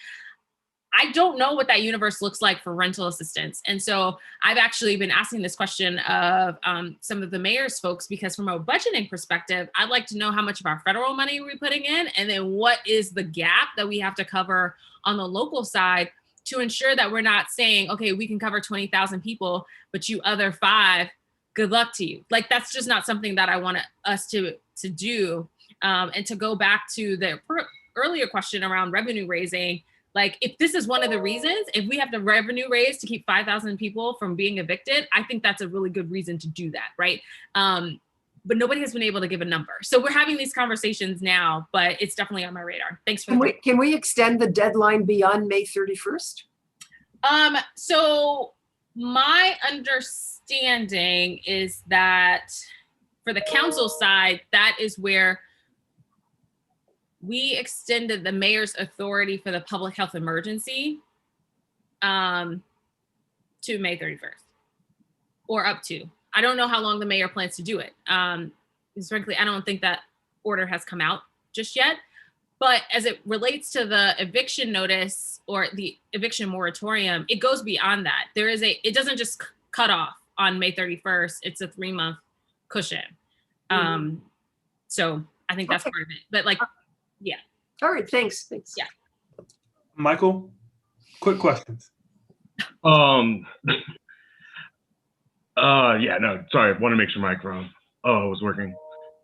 I don't know what that universe looks like for rental assistance. And so I've actually been asking this question of some of the mayor's folks, because from a budgeting perspective, I'd like to know how much of our federal money we're putting in, and then what is the gap that we have to cover on the local side to ensure that we're not saying, okay, we can cover 20,000 people, but you other 5, good luck to you. Like, that's just not something that I want us to do. And to go back to the earlier question around revenue raising, Like, if this is one of the reasons, if we have the revenue raise to keep 5,000 people from being evicted, I think that's a really good reason to do that, right? But nobody has been able to give a number. So we're having these conversations now, but it's definitely on my radar. Thanks for Can we extend the deadline beyond May 31st? So my understanding is that for the council side, that is where we extended the mayor's authority for the public health emergency to May 31st or up to. I don't know how long the mayor plans to do it. Because frankly, I don't think that order has come out just yet. But as it relates to the eviction notice or the eviction moratorium, it goes beyond that. It doesn't just cut off on May 31st. It's a 3-month cushion. So I think that's part of it. But like, yeah. All right, thanks. Yeah. Michael, quick questions. Yeah, no, sorry. I want to make sure microphone was working.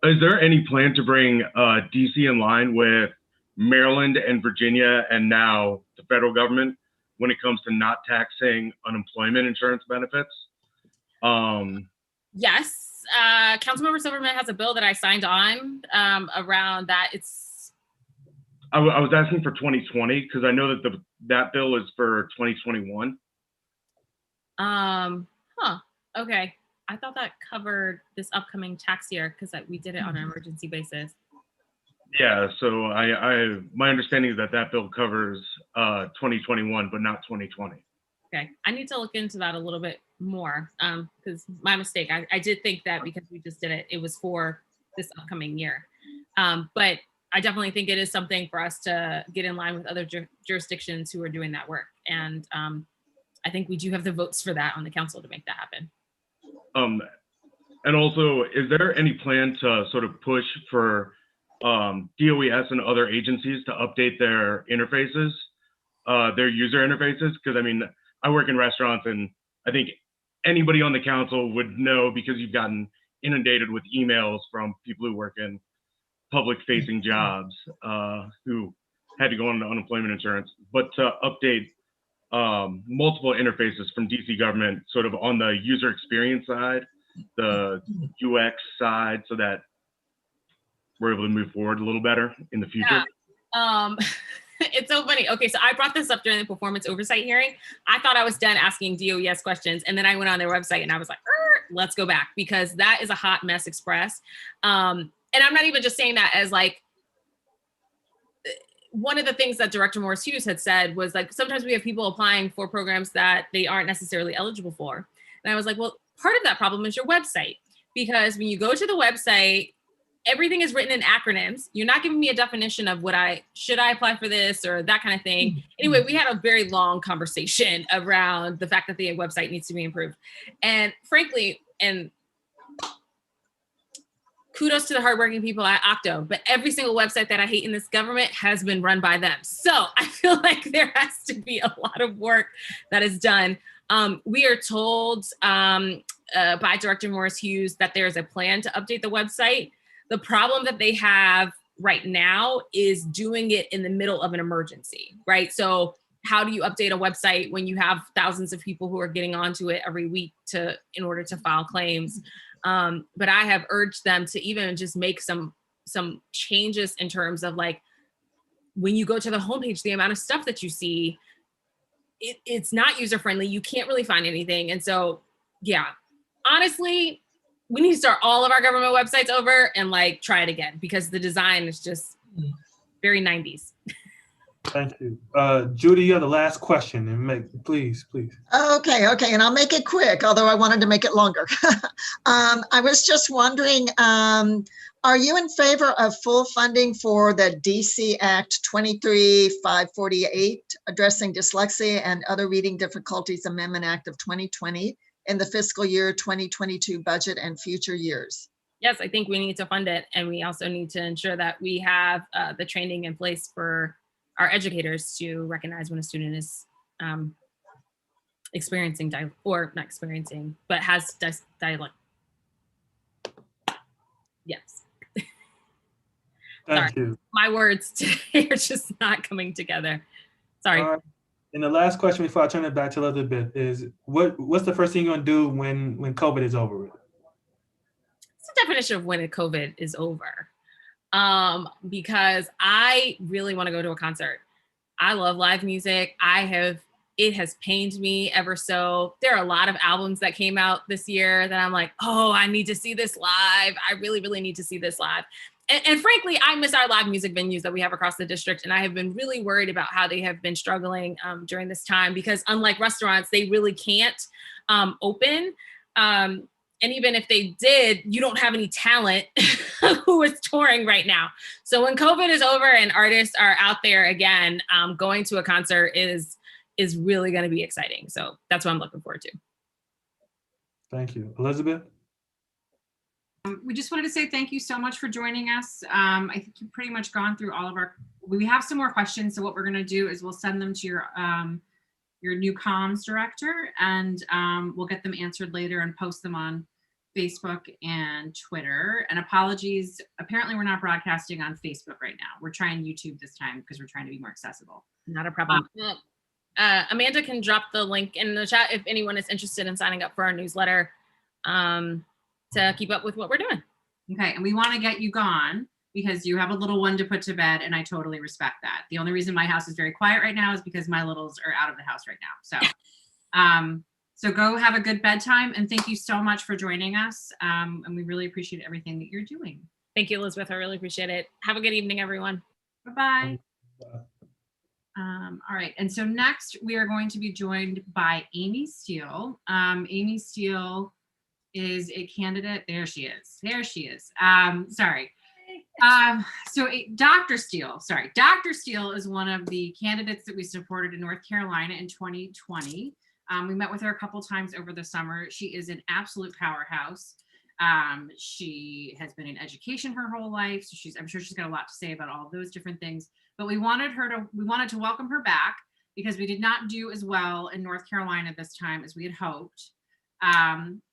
Is there any plan to bring DC in line with Maryland and Virginia and now the federal government when it comes to not taxing unemployment insurance benefits? Yes. Councilmember Silverman has a bill that I signed on around that. I was asking for 2020 because I know that that bill is for 2021. Okay. I thought that covered this upcoming tax year because we did it on an emergency basis. Yeah, so my understanding is that bill covers 2021, but not 2020. Okay, I need to look into that a little bit more because my mistake. I did think that because we just did it, it was for this upcoming year. But I definitely think it is something for us to get in line with other jurisdictions who are doing that work. And I think we do have the votes for that on the council to make that happen. And also, is there any plan to sort of push for DOES and other agencies to update their interfaces, their user interfaces? Because I mean, I work in restaurants and I think anybody on the council would know because you've gotten inundated with emails from people who work in public facing jobs who had to go on unemployment insurance, but to update multiple interfaces from DC government sort of on the user experience side, the UX side, so that we're able to move forward a little better in the future. Yeah. It's so funny. Okay, so I brought this up during the performance oversight hearing. I thought I was done asking DOES questions, and then I went on their website and I was like, let's go back, because that is a hot mess express. And I'm not even just saying that as like, one of the things that Director Morris Hughes had said was like, sometimes we have people applying for programs that they aren't necessarily eligible for. And I was like, well, part of that problem is your website, because when you go to the website, everything is written in acronyms. You're not giving me a definition of should I apply for this or that kind of thing. Anyway, we had a very long conversation around the fact that the website needs to be improved. And frankly, and kudos to the hardworking people at Octo, but every single website that I hate in this government has been run by them. So I feel like there has to be a lot of work that is done. We are told by Director Morris Hughes that there's a plan to update the website. The problem that they have right now is doing it in the middle of an emergency, right? So how do you update a website when you have thousands of people who are getting onto it every week in order to file claims? But I have urged them to even just make some changes in terms of like, when you go to the homepage, the amount of stuff that you see, it's not user-friendly. You can't really find anything. And so, yeah, honestly, we need to start all of our government websites over and like try it again, because the design is just very 90s. Thank you. Judy, you're the last question, and please. Okay, and I'll make it quick, although I wanted to make it longer. I was just wondering, are you in favor of full funding for the DC Act 23548, Addressing Dyslexia and Other Reading Difficulties Amendment Act of 2020 in the fiscal year 2022 budget and future years? Yes, I think we need to fund it. And we also need to ensure that we have the training in place for our educators to recognize when a student is experiencing, or not experiencing, but has dialect. Yes. Thank you. My words today are just not coming together. Sorry. And the last question before I turn it back to Elizabeth is, what's the first thing you're gonna do when COVID is over with? What's the definition of when COVID is over? Because I really want to go to a concert. I love live music. It has pained me ever so. There are a lot of albums that came out this year that I'm like, oh, I need to see this live. I really, really need to see this live. And frankly, I miss our live music venues that we have across the district. And I have been really worried about how they have been struggling during this time, because unlike restaurants, they really can't open. And even if they did, you don't have any talent who is touring right now. So when COVID is over and artists are out there again, going to a concert is really going to be exciting. So that's what I'm looking forward to. Thank you. Elizabeth? We just wanted to say thank you so much for joining us. I think you've pretty much gone through all of we have some more questions. So what we're going to do is we'll send them to your new comms director, and we'll get them answered later and post them on Facebook and Twitter. And apologies, apparently we're not broadcasting on Facebook right now. We're trying YouTube this time because we're trying to be more accessible. Not a problem. Amanda can drop the link in the chat if anyone is interested in signing up for our newsletter to keep up with what we're doing. Okay, and we want to get you gone because you have a little one to put to bed, and I totally respect that. The only reason my house is very quiet right now is because my littles are out of the house right now. So, so go have a good bedtime, and thank you so much for joining us. And we really appreciate everything that you're doing. Thank you, Elizabeth. I really appreciate it. Have a good evening, everyone. Bye-bye. All right, and so next we are going to be joined by Amy Steele. Amy Steele is a candidate. There she is. Sorry. So Dr. Steele is one of the candidates that we supported in North Carolina in 2020. We met with her a couple times over the summer. She is an absolute powerhouse. She has been in education her whole life, so I'm sure she's got a lot to say about all of those different things. But we wanted to welcome her back because we did not do as well in North Carolina this time as we had hoped.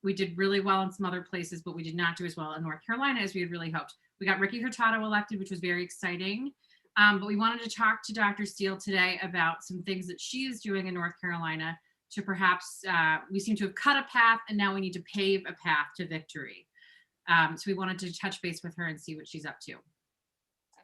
We did really well in some other places, but we did not do as well in North Carolina as we had really hoped. We got Ricky Hurtado elected, which was very exciting. But we wanted to talk to Dr. Steele today about some things that she is doing in North Carolina to perhaps, we seem to have cut a path and now we need to pave a path to victory. So we wanted to touch base with her and see what she's up to.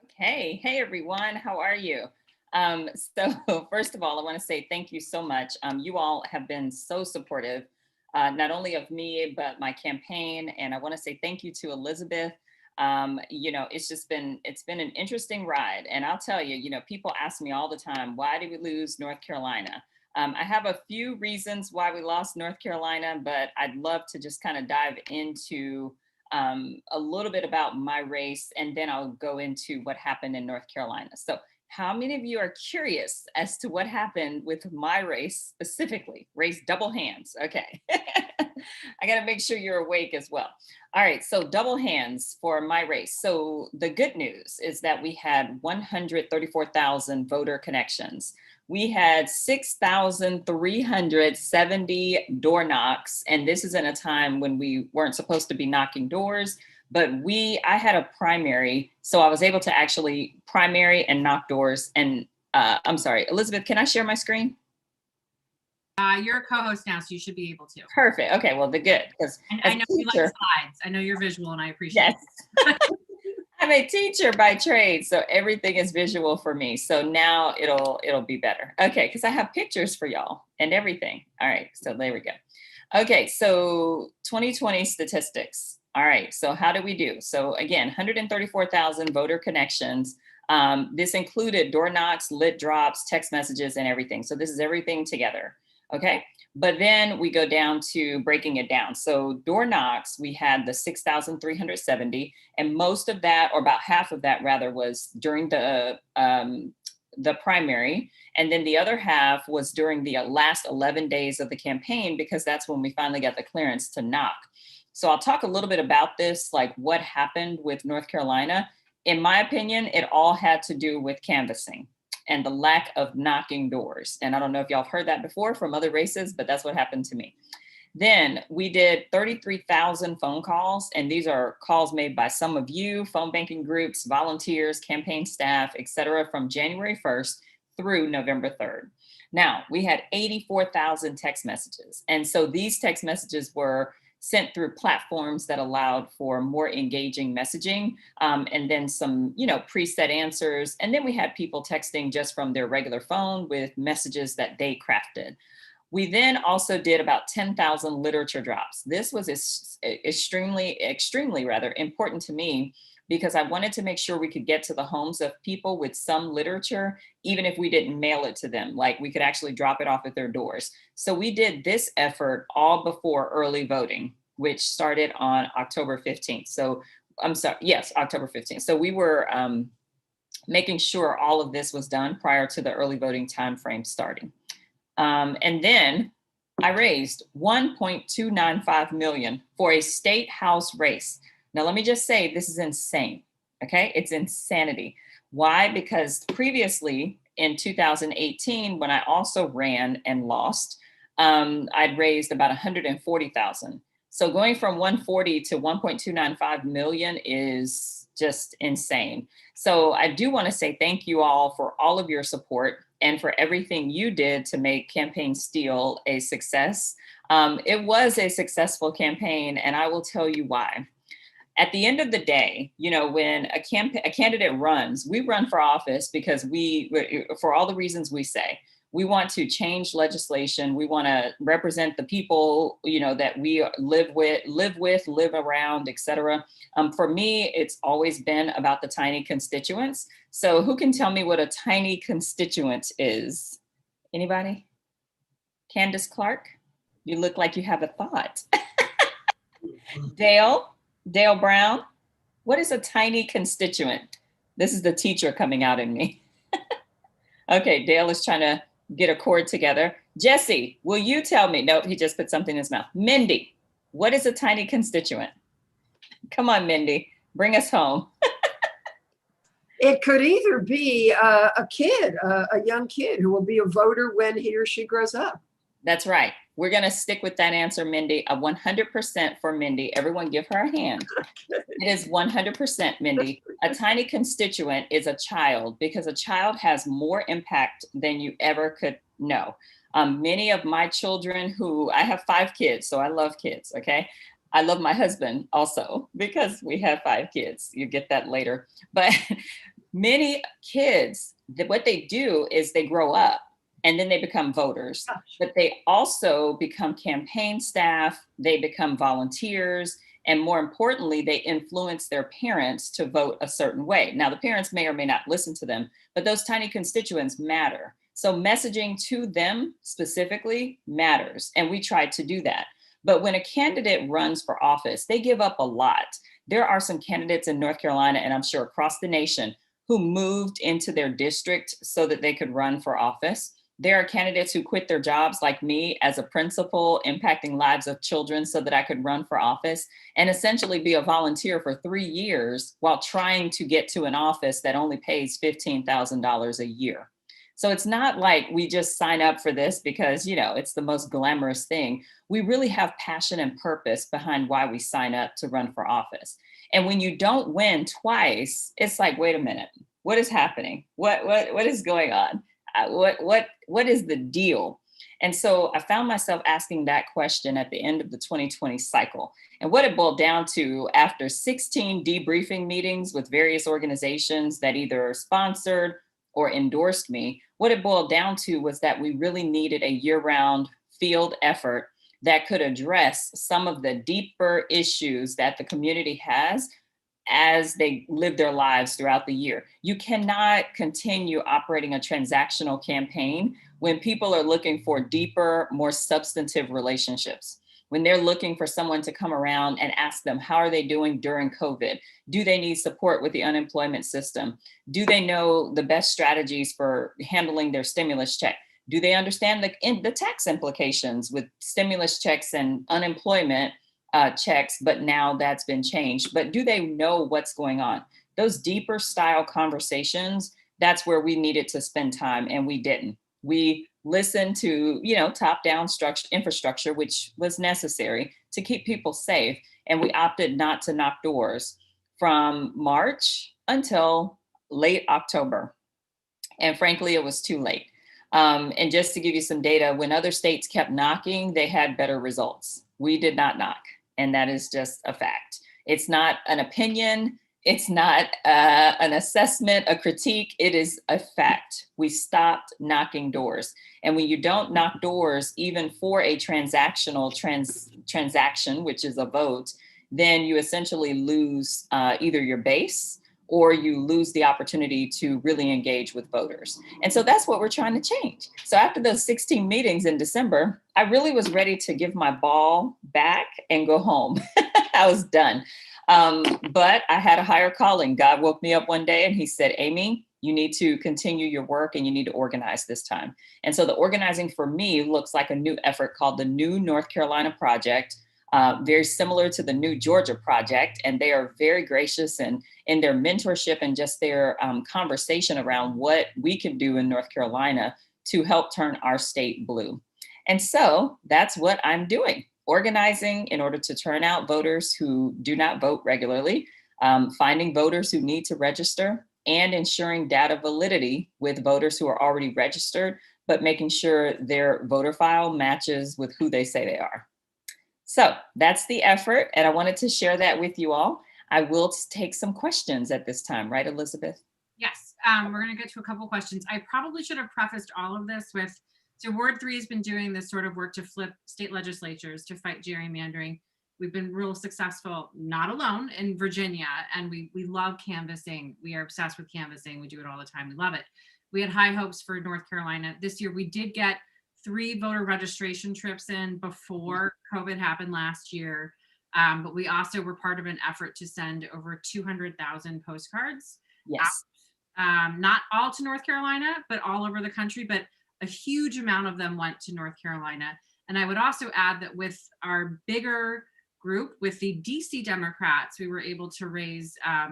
Okay. Hey, everyone. How are you? So first of all, I want to say thank you so much. You all have been so supportive, not only of me, but my campaign. And I want to say thank you to Elizabeth. It's been an interesting ride. And I'll tell you, people ask me all the time, why did we lose North Carolina? I have a few reasons why we lost North Carolina, but I'd love to just kind of dive into a little bit about my race, and then I'll go into what happened in North Carolina. So how many of you are curious as to what happened with my race specifically? Raise double hands. Okay. I got to make sure you're awake as well. All right. So double hands for my race. So the good news is that we had 134,000 voter connections. We had 6,370 door knocks. And this is in a time when we weren't supposed to be knocking doors, but I had a primary. So I was able to actually primary and knock doors. And I'm sorry, Elizabeth, can I share my screen? You're a co-host now, so you should be able to. Perfect. Okay, well, good. Because I know you like slides. I know you're visual and I appreciate it. I'm a teacher by trade, so everything is visual for me. So now it'll be better. Okay, because I have pictures for y'all and everything. All right, so there we go. Okay, so 2020 statistics. All right, so how do we do? So again, 134,000 voter connections. This included door knocks, lit drops, text messages, and everything. So this is everything together. Okay, but then we go down to breaking it down. So door knocks, we had the 6,370, and most of that, or about half of that rather, was during the primary. And then the other half was during the last 11 days of the campaign, because that's when we finally got the clearance to knock. So I'll talk a little bit about this, like what happened with North Carolina. In my opinion, it all had to do with canvassing and the lack of knocking doors. And I don't know if y'all have heard that before from other races, but that's what happened to me. Then we did 33,000 phone calls, and these are calls made by some of you, phone banking groups, volunteers, campaign staff, et cetera, from January 1st through November 3rd. Now, we had 84,000 text messages. And so these text messages were sent through platforms that allowed for more engaging messaging, and then some, preset answers. And then we had people texting just from their regular phone with messages that they crafted. We then also did about 10,000 literature drops. This was extremely important to me because I wanted to make sure we could get to the homes of people with some literature, even if we didn't mail it to them, like we could actually drop it off at their doors. So we did this effort all before early voting, which started on October 15th. So I'm sorry, yes, October 15th. So we were making sure all of this was done prior to the early voting timeframe starting. And then I raised $1.295 million for a state house race. Now, let me just say, this is insane, okay? It's insanity. Why? Because previously in 2018, when I also ran and lost, I'd raised about 140,000. So going from 140 to 1.295 million is just insane. So I do want to say thank you all for all of your support and for everything you did to make Campaign Steele a success. It was a successful campaign, and I will tell you why. At the end of the day, when a candidate runs, we run for office because for all the reasons we say. We want to change legislation. We want to represent the people, that we live around, et cetera. For me, it's always been about the tiny constituents. So who can tell me what a tiny constituent is? Anybody? Candace Clark? You look like you have a thought. Dale Brown, what is a tiny constituent? This is the teacher coming out in me. Okay, Dale is trying to get a chord together. Jesse, will you tell me? Nope, he just put something in his mouth. Mindy, what is a tiny constituent? Come on, Mindy, bring us home. It could either be a kid, a young kid who will be a voter when he or she grows up. That's right. We're going to stick with that answer, Mindy. A 100% for Mindy. Everyone give her a hand. It is 100%, Mindy. A tiny constituent is a child because a child has more impact than you ever could know. Many of my children I have 5 kids, so I love kids, okay? I love my husband also because we have 5 kids. You get that later. But many kids, what they do is they grow up. And then they become voters, but they also become campaign staff, they become volunteers, and more importantly, they influence their parents to vote a certain way. Now, the parents may or may not listen to them, but those tiny constituents matter. So messaging to them specifically matters, and we try to do that. But when a candidate runs for office, they give up a lot. There are some candidates in North Carolina, and I'm sure across the nation, who moved into their district so that they could run for office. There are candidates who quit their jobs like me as a principal, impacting lives of children so that I could run for office and essentially be a volunteer for 3 years while trying to get to an office that only pays $15,000 a year. So it's not like we just sign up for this because, it's the most glamorous thing. We really have passion and purpose behind why we sign up to run for office. And when you don't win twice, it's like, wait a minute, what is happening? What is going on? What is the deal? And so I found myself asking that question at the end of the 2020 cycle. And what it boiled down to after 16 debriefing meetings with various organizations that either sponsored or endorsed me, what it boiled down to was that we really needed a year-round field effort that could address some of the deeper issues that the community has as they live their lives throughout the year. You cannot continue operating a transactional campaign when people are looking for deeper, more substantive relationships. When they're looking for someone to come around and ask them, how are they doing during COVID? Do they need support with the unemployment system? Do they know the best strategies for handling their stimulus check? Do they understand the tax implications with stimulus checks and unemployment checks, but now that's been changed? But do they know what's going on? Those deeper style conversations, that's where we needed to spend time, and we didn't. We listened to, top-down infrastructure, which was necessary to keep people safe, and we opted not to knock doors from March until late October. And frankly, it was too late. And just to give you some data, when other states kept knocking, they had better results. We did not knock. And that is just a fact. It's not an opinion. It's not an assessment, a critique. It is a fact. We stopped knocking doors. And when you don't knock doors, even for a transactional transaction, which is a vote, then you essentially lose either your base or you lose the opportunity to really engage with voters. And so that's what we're trying to change. So after those 16 meetings in December, I really was ready to give my ball back and go home. I was done. But I had a higher calling. God woke me up one day and he said, Amy, you need to continue your work and you need to organize this time. And so the organizing for me looks like a new effort called the New North Carolina Project, very similar to the New Georgia Project. And they are very gracious and in their mentorship and just their conversation around what we can do in North Carolina to help turn our state blue. And so that's what I'm doing. Organizing in order to turn out voters who do not vote regularly, finding voters who need to register, and ensuring data validity with voters who are already registered, but making sure their voter file matches with who they say they are. So that's the effort, and I wanted to share that with you all. I will take some questions at this time, right, Elizabeth? Yes, we're going to get to a couple questions. I probably should have prefaced all of this with, so Ward 3 has been doing this sort of work to flip state legislatures to fight gerrymandering. We've been real successful, not alone, in Virginia, and we love canvassing. We are obsessed with canvassing. We do it all the time. We love it. We had high hopes for North Carolina. This year, we did get 3 voter registration trips in before COVID happened last year, but we also were part of an effort to send over 200,000 postcards. Yes. Out, not all to North Carolina, but all over the country, but a huge amount of them went to North Carolina. And I would also add that with our bigger group, with the DC Democrats, we were able to raise, I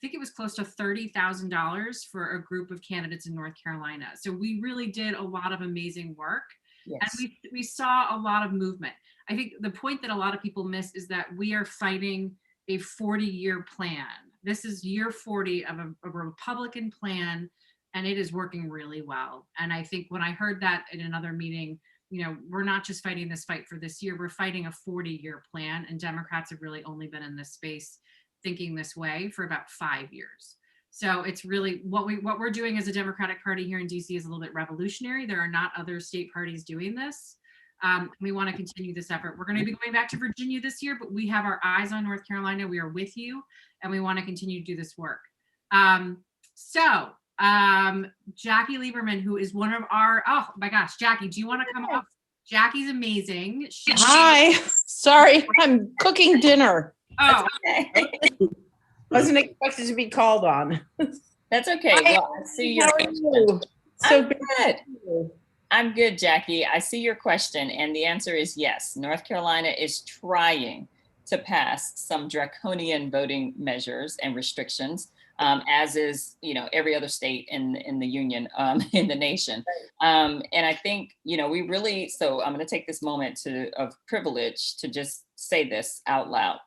think it was close to $30,000 for a group of candidates in North Carolina. So we really did a lot of amazing work. Yes. And we saw a lot of movement. I think the point that a lot of people miss is that we are fighting a 40-year plan. This is year 40 of a Republican plan, and it is working really well. And I think when I heard that in another meeting, you know, we're not just fighting this fight for this year, we're fighting a 40-year plan, and Democrats have really only been in this space thinking this way for about 5 years. So it's really what we're doing as a Democratic Party here in DC is a little bit revolutionary. There are not other state parties doing this. We want to continue this effort. We're going to be going back to Virginia this year, but we have our eyes on North Carolina. We are with you, and we want to continue to do this work. Jackie Lieberman, who is one of our, oh my gosh, Jackie, do you want to come up? Jackie's amazing. Hi, sorry, I'm cooking dinner. Oh, okay. Wasn't expected to be called on. That's okay. Well, I see your question. So good. I'm good, Jackie. I see your question, and the answer is yes. North Carolina is trying to pass some draconian voting measures and restrictions, as is, you know, every other state in the union, in the nation. And I think, you know, we really, so I'm going to take this moment of privilege to just say this out loud.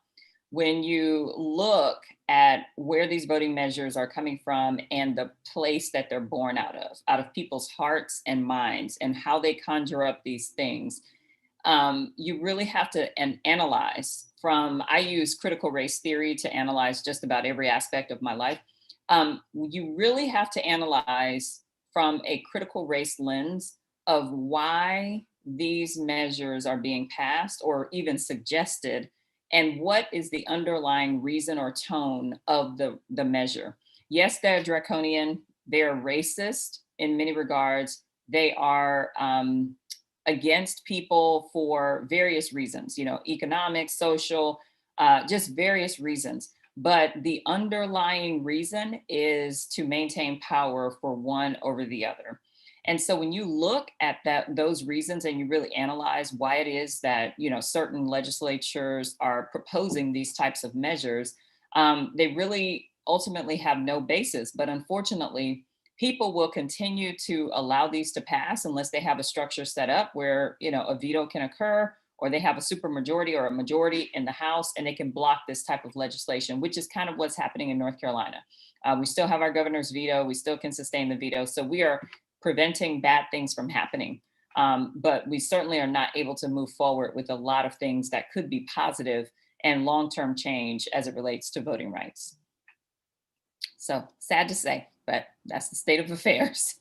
When you look at where these voting measures are coming from and the place that they're born out of people's hearts and minds and how they conjure up these things, you really have to analyze from, I use critical race theory to analyze just about every aspect of my life. You really have to analyze from a critical race lens of why these measures are being passed or even suggested, and what is the underlying reason or tone of the measure. Yes, they're draconian, they're racist in many regards. They are against people for various reasons, you know, economic, social, just various reasons. But the underlying reason is to maintain power for one over the other. And so when you look at those reasons and you really analyze why it is that, you know, certain legislatures are proposing these types of measures, they really ultimately have no basis. But unfortunately, people will continue to allow these to pass unless they have a structure set up where, you know, a veto can occur or they have a supermajority or a majority in the House, and they can block this type of legislation, which is kind of what's happening in North Carolina. We still have our governor's veto. We still can sustain the veto. So we are preventing bad things from happening. But we certainly are not able to move forward with a lot of things that could be positive and long-term change as it relates to voting rights. So sad to say, but that's the state of affairs.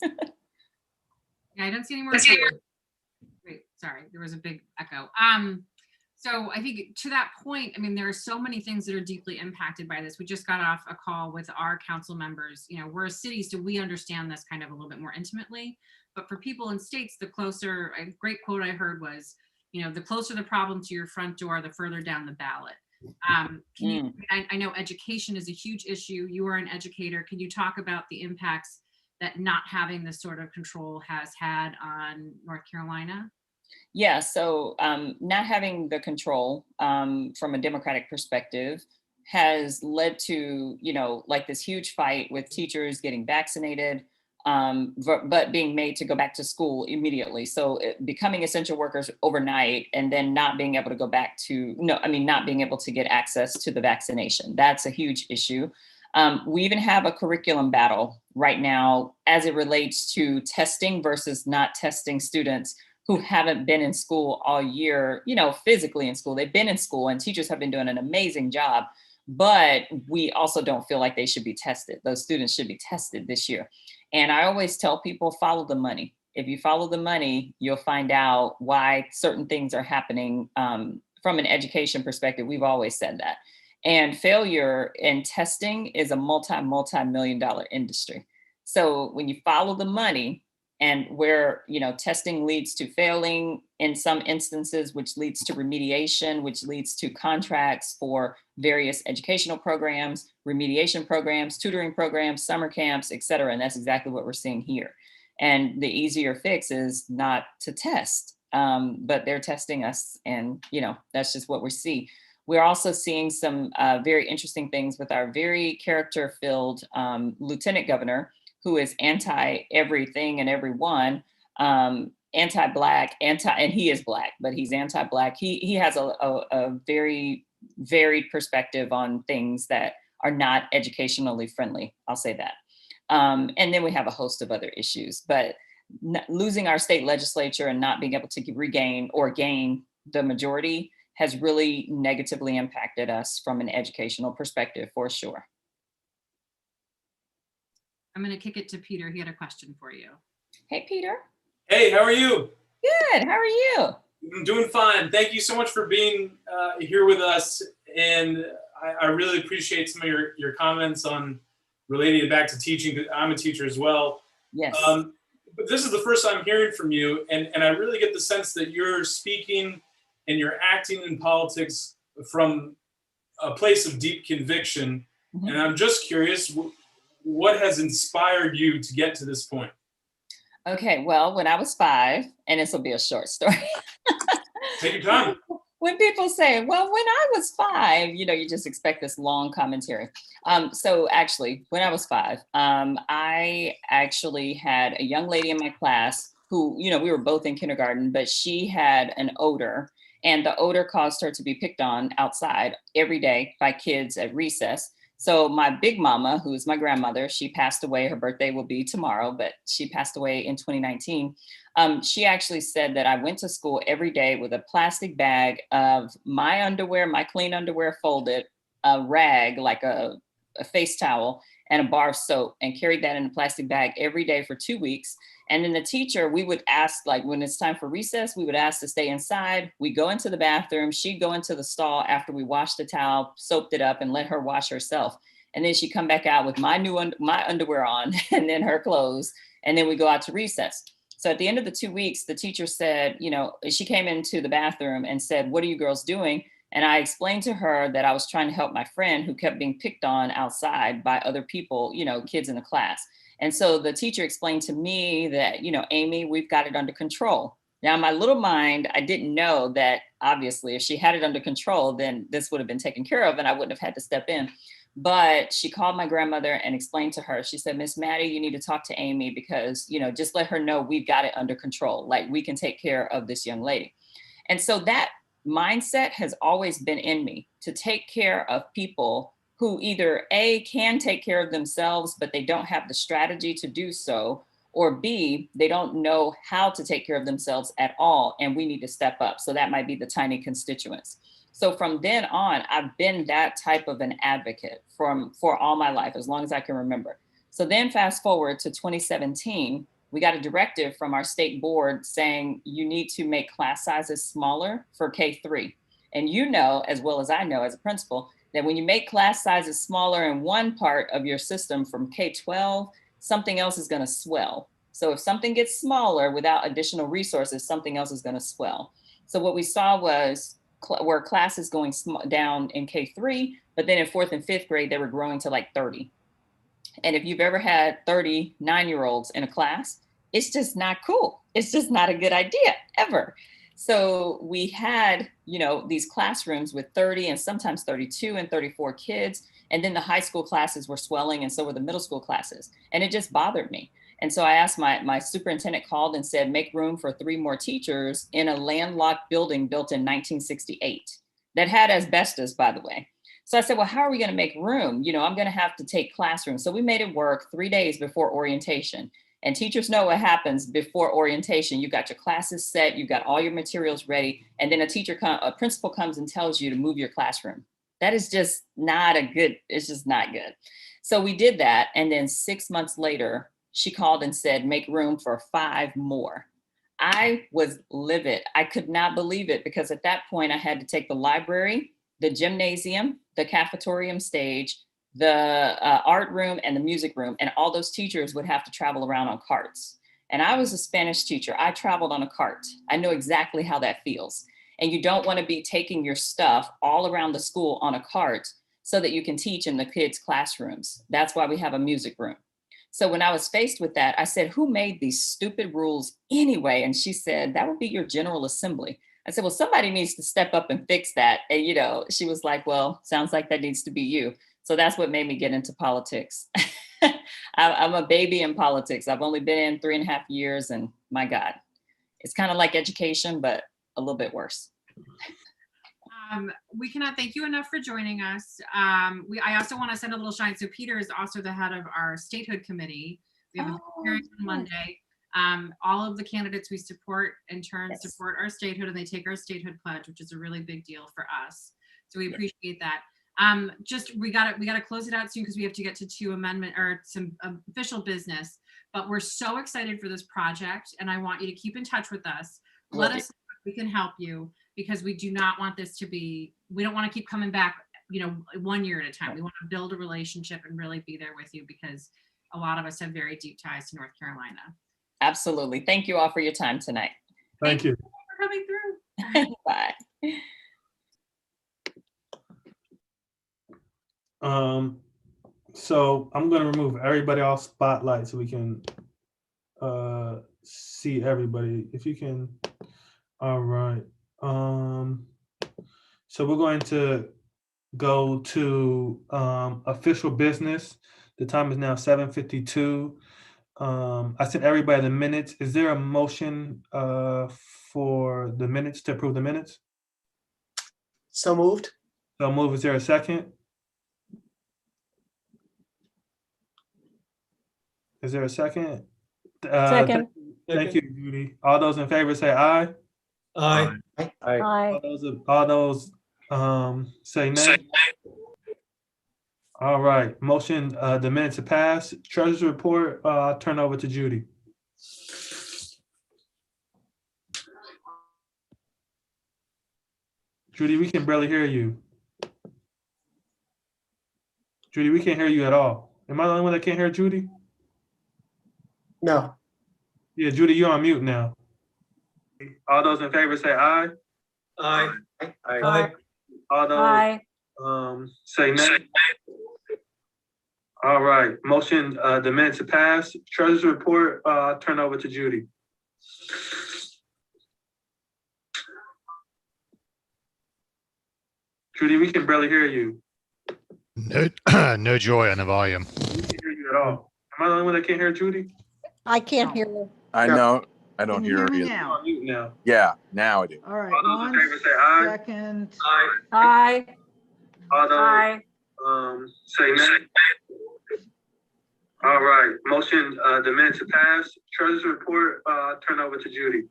Yeah, I don't see any more. Wait, sorry, there was a big echo. So I think to that point, I mean, there are so many things that are deeply impacted by this. We just got off a call with our council members. You know, we're a city, so we understand this kind of a little bit more intimately. But for people in states, the closer, a great quote I heard was, you know, the closer the problem to your front door, the further down the ballot. I know education is a huge issue. You are an educator. Can you talk about the impacts that not having this sort of control has had on North Carolina? Yeah, so not having the control from a Democratic perspective has led to, you know, like this huge fight with teachers getting vaccinated, but being made to go back to school immediately. So becoming essential workers overnight and then not being able to go back to, not being able to get access to the vaccination. That's a huge issue. We even have a curriculum battle right now as it relates to testing versus not testing students who haven't been in school all year, you know, physically in school. They've been in school and teachers have been doing an amazing job, but we also don't feel like they should be tested. Those students should be tested this year. And I always tell people, follow the money. If you follow the money, you'll find out why certain things are happening from an education perspective. We've always said that. And failure in testing is a multi-million-dollar industry. So when you follow the money, and where, you know, testing leads to failing in some instances, which leads to remediation, which leads to contracts for various educational programs, remediation programs, tutoring programs, summer camps, et cetera. And that's exactly what we're seeing here. And the easier fix is not to test, but they're testing us. And, you know, that's just what we see. We're also seeing some very interesting things with our very character-filled lieutenant governor, who is anti-everything and everyone, anti-Black, and he is Black, but he's anti-Black. He has a very varied perspective on things that are not educationally friendly, I'll say that. And then we have a host of other issues, but losing our state legislature and not being able to regain or gain the majority has really negatively impacted us from an educational perspective, for sure. I'm going to kick it to Peter. He had a question for you. Hey, Peter. Hey, how are you? Good. How are you? I'm doing fine. Thank you so much for being here with us. And I really appreciate some of your comments on relating it back to teaching, because I'm a teacher as well. Yes. But this is the first I'm hearing from you. And I really get the sense that you're speaking and you're acting in politics from a place of deep conviction. Mm-hmm. And I'm just curious, what has inspired you to get to this point? Okay, well, when I was 5, and this will be a short story. Take your time. When people say, well, when I was 5, you know, you just expect this long commentary. So actually, when I was 5, I actually had a young lady in my class who, you know, we were both in kindergarten, but she had an odor, and the odor caused her to be picked on outside every day by kids at recess. So my big mama, who is my grandmother, she passed away. Her birthday will be tomorrow, but she passed away in 2019. She actually said that I went to school every day with a plastic bag of my underwear, my clean underwear folded, a rag, like a face towel, and a bar of soap, and carried that in a plastic bag every day for 2 weeks. And then the teacher, we would ask, like when it's time for recess, we would ask to stay inside. We go into the bathroom. She'd go into the stall after we washed the towel, soaped it up, and let her wash herself. And then she'd come back out with my underwear on, and then her clothes. And then we go out to recess. So at the end of the 2 weeks, the teacher said, you know, she came into the bathroom and said, what are you girls doing? And I explained to her that I was trying to help my friend who kept being picked on outside by other people, you know, kids in the class. And so the teacher explained to me that, you know, Amy, we've got it under control. Now, in my little mind, I didn't know that obviously if she had it under control, then this would have been taken care of and I wouldn't have had to step in. But she called my grandmother and explained to her, she said, Miss Maddie, you need to talk to Amy because, you know, just let her know we've got it under control. Like we can take care of this young lady. And so that mindset has always been in me to take care of people who either A, can take care of themselves, but they don't have the strategy to do so, or B, they don't know how to take care of themselves at all, and we need to step up. So that might be the tiny constituents. So from then on, I've been that type of an advocate for all my life, as long as I can remember. So then fast forward to 2017, we got a directive from our state board saying you need to make class sizes smaller for K-3. And you know, as well as I know as a principal, that when you make class sizes smaller in one part of your system from K-12, something else is going to swell. So if something gets smaller without additional resources, something else is going to swell. So what we saw was where classes going down in K-3, but then in 4th and 5th grade, they were growing to like 30. And if you've ever had 30 9-year-olds in a class, it's just not cool. It's just not a good idea ever. So we had, these classrooms with 30 and sometimes 32 and 34 kids. And then the high school classes were swelling, and so were the middle school classes. And it just bothered me. And so I asked my superintendent called and said, make room for 3 more teachers in a landlocked building built in 1968 that had asbestos, by the way. So I said, well, how are we going to make room? I'm going to have to take classrooms. So we made it work 3 days before orientation. And teachers know what happens before orientation. You got your classes set, you got all your materials ready, and then a principal comes and tells you to move your classroom. That is just it's just not good. So we did that. And then 6 months later, she called and said, make room for 5 more. I was livid. I could not believe it, because at that point I had to take the library, the gymnasium, the cafetorium stage, the art room, and the music room. And all those teachers would have to travel around on carts. And I was a Spanish teacher. I traveled on a cart. I know exactly how that feels. And you don't want to be taking your stuff all around the school on a cart so that you can teach in the kids' classrooms. That's why we have a music room. So when I was faced with that, I said, who made these stupid rules anyway? And she said, that would be your General Assembly. I said, well, somebody needs to step up and fix that. And, she was like, well, sounds like that needs to be you. So that's what made me get into politics. I'm a baby in politics. I've only been in 3.5 years, and my God, it's kind of like education, but a little bit worse. We cannot thank you enough for joining us. I also want to send a little shine. So Peter is also the head of our statehood committee. We have a hearing on Monday. All of the candidates we support in turn support our statehood, and they take our statehood pledge, which is a really big deal for us. So we appreciate that. We gotta close it out soon, because we have to get to some official business. But we're so excited for this project, and I want you to keep in touch with us. Let us know if we can help you, because we do not want this to be. We don't want to keep coming back, 1 year at a time. We want to build a relationship and really be there with you, because a lot of us have very deep ties to North Carolina. Absolutely. Thank you all for your time tonight. Thank you for coming through. Bye. So I'm going to remove everybody off spotlight so we can see everybody. If you can. All right. So we're going to go to official business. The time is now 7:52. I sent everybody the minutes. Is there a motion for the minutes, to approve the minutes? So moved. So moved. Is there a second? Is there a second? Second. Thank you, Judy. All those in favor say aye. Aye. Aye. All those say nay. All right. Motion, the minutes to pass. Treasurer's report, I'll turn over to Judy. Judy, we can barely hear you. Judy, we can't hear you at all. Am I the only one that can't hear Judy? No. Yeah, Judy, you're on mute now. All those in favor say aye. Aye. Aye. All those Aye. say nay. All right, motion, the minutes to pass. Treasurer's report, I'll turn over to Judy. Judy, we can barely hear you. No joy on the volume. We can't hear you at all. Am I the only one that can't hear Judy? I can't hear you. I know I don't Can you hear me you. now? On mute now. Yeah, now I do. All right, All those in one favor say aye. second. Aye. All those, Aye. say nay. All right, motion, the minutes to pass. Treasurer's report, turn over to Judy.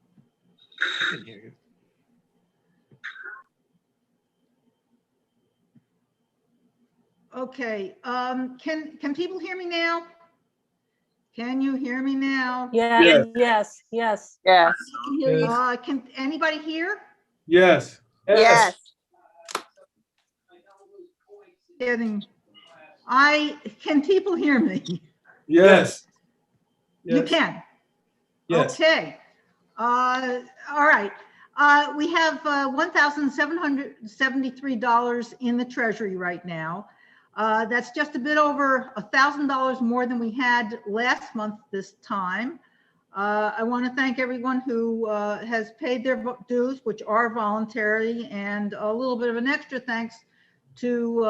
Okay, can people hear me now? Can you hear me now? Yeah, Yes. yes, yes. Yes. Can anybody hear? Yes. Yes. Can people hear me? Yes. You can? Yes. Okay. All right. We have $1,773 in the treasury right now. That's just a bit over $1,000 more than we had last month this time. I want to thank everyone who has paid their dues, which are voluntary, and a little bit of an extra thanks to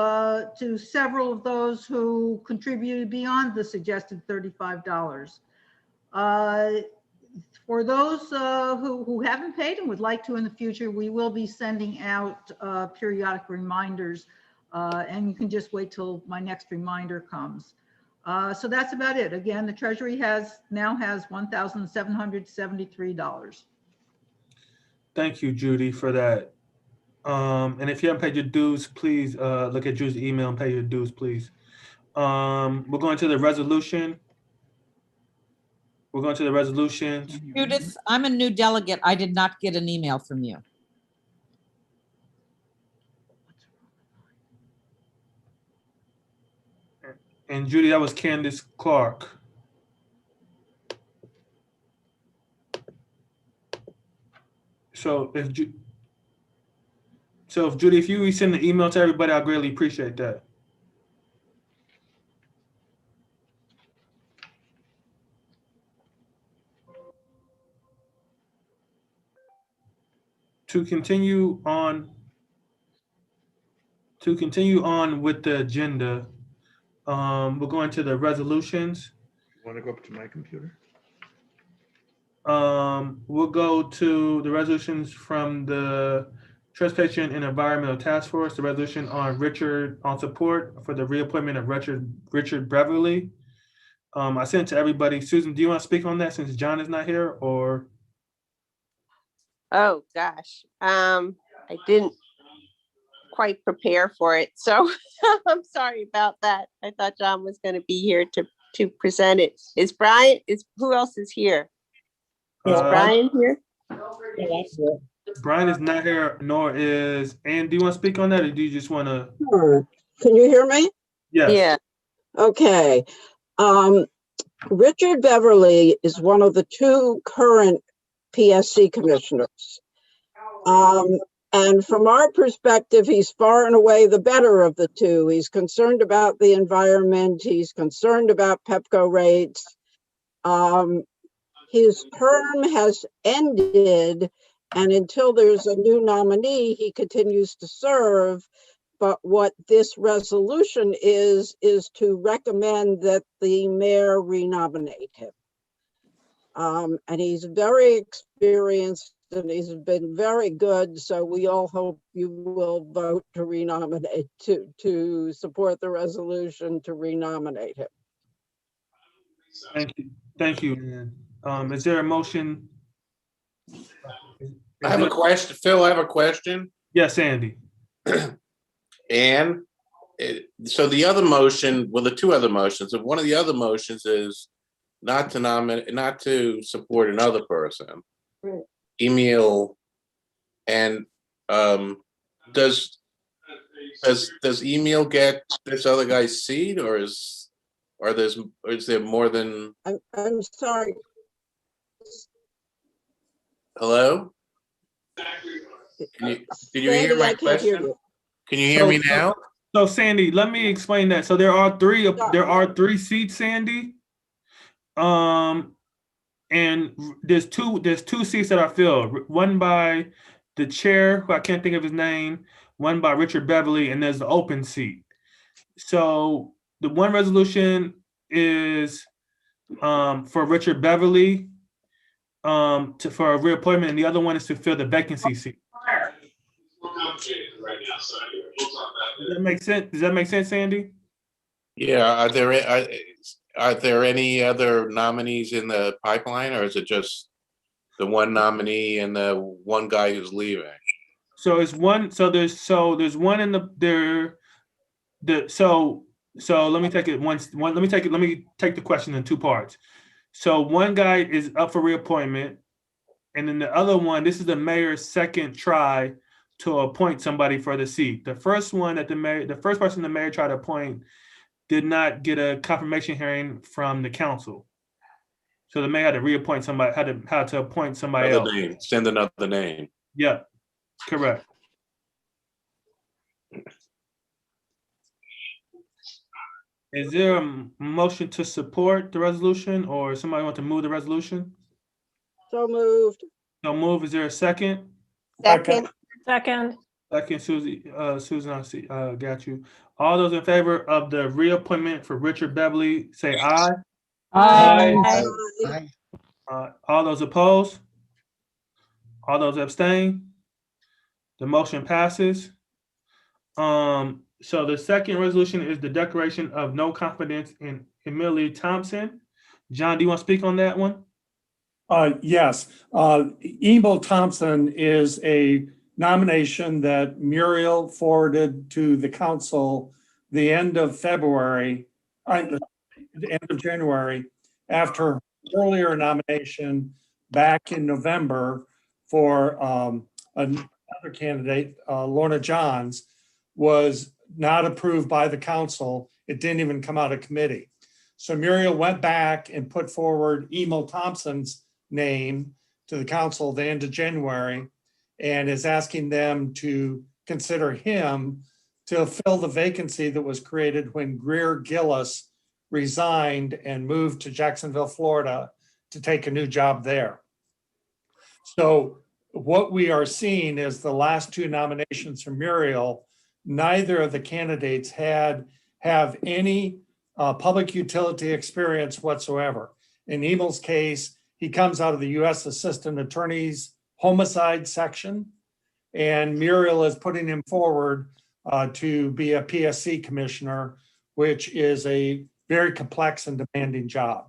several of those who contributed beyond the suggested $35. For those who haven't paid and would like to in the future, we will be sending out periodic reminders, and you can just wait till my next reminder comes. So that's about it. Again, the Treasury now has $1,773. Thank you, Judy, for that. And if you haven't paid your dues, please look at Judy's email and pay your dues, please. We're going to the resolution. We're going to the resolutions. Judith, I'm a new delegate. I did not get an email from you. And Judy, that was Candace Clark. So if Judy, if you resend the email to everybody, I greatly appreciate that. To continue on with the agenda, we're going to the resolutions. You want to go up to my computer? We'll go to the resolutions from the Transportation and Environmental Task Force, the resolution on support for the reappointment of Richard Beverly. I sent it to everybody. Susan, do you want to speak on that since John is not here, or? Oh, gosh. I didn't quite prepare for it. So I'm sorry about that. I thought John was going to be here to present it. Is Brian, who else is here? Is Brian here? Brian is not here, nor is Ann. Do you want to speak on that, or do you just want to? Sure. Can you hear me? Yes. Yeah. Okay. Richard Beverly is one of the two current PSC commissioners. And from our perspective, he's far and away the better of the two. He's concerned about the environment. He's concerned about PEPCO rates. His term has ended, and until there's a new nominee, he continues to serve. But what this resolution is to recommend that the mayor renominate him. And he's very experienced and he's been very good. So we all hope you will vote to renominate, to support the resolution to renominate him. Thank you. Thank you, Ann. Is there a motion? I have a question. Phil, I have a question. Yes, Andy. And so the other motion, well, the two other motions, and one of the other motions is not to nominate, not to support another person. Right. Emil, and does Emil get this other guy's seat, or is there more than? I'm sorry. Hello? Can you hear my question? Can you hear me now? So Sandy, let me explain that. So there are three seats, Sandy. And there's two seats that are filled. One by the chair, who I can't think of his name, one by Richard Beverly, and there's the open seat. So the one resolution is for Richard Beverly, for a reappointment, and the other one is to fill the vacancy seat. Does that make sense? Does that make sense, Sandy? Yeah, are there any other nominees in the pipeline, or is it just the one nominee and the one guy who's leaving? So it's one. So there's one in so let me take it let me take the question in two parts. So one guy is up for reappointment, and then the other one, this is the mayor's second try to appoint somebody for the seat. The first person the mayor tried to appoint did not get a confirmation hearing from the council. So the mayor had to reappoint somebody, had to appoint somebody else. Send another name. Yeah, correct. Is there a motion to support the resolution, or somebody want to move the resolution? So moved. So move. Is there a second? Second. Second. Second, Susie. Susan, I see. Got you. All those in favor of the reappointment for Richard Beverly, say aye. Aye. All those opposed? All those abstain? The motion passes. So the second resolution is the declaration of no confidence in Emily Thompson. John, do you want to speak on that one? Yes. Emil Thompson is a nomination that Muriel forwarded to the council the end of January, after her earlier nomination back in November for another candidate, Lorna Johns, was not approved by the council. It didn't even come out of committee. So Muriel went back and put forward Emil Thompson's name to the council at the end of January, and is asking them to consider him to fill the vacancy that was created when Greer Gillis resigned and moved to Jacksonville, Florida to take a new job there. So what we are seeing is the last two nominations from Muriel, neither of the candidates have any public utility experience whatsoever. In Emil's case, he comes out of the U.S. Assistant Attorney's homicide section, and Muriel is putting him forward to be a PSC commissioner, which is a very complex and demanding job.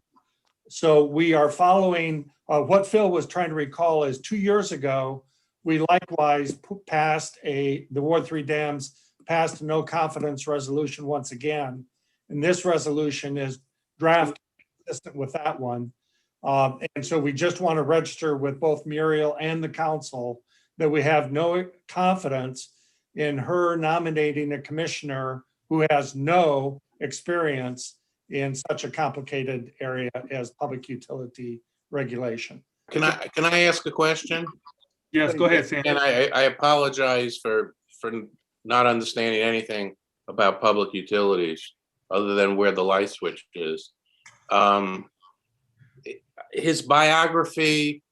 So we are following what Phil was trying to recall is 2 years ago, we likewise passed the Ward 3 Dems passed a no confidence resolution once again. And this resolution is drafted consistent with that one. And so we just want to register with both Muriel and the council that we have no confidence in her nominating a commissioner who has no experience in such a complicated area as public utility regulation. Can I ask a question? Yes, go ahead, Sandy. And I apologize for not understanding anything about public utilities other than where the light switch is. His biography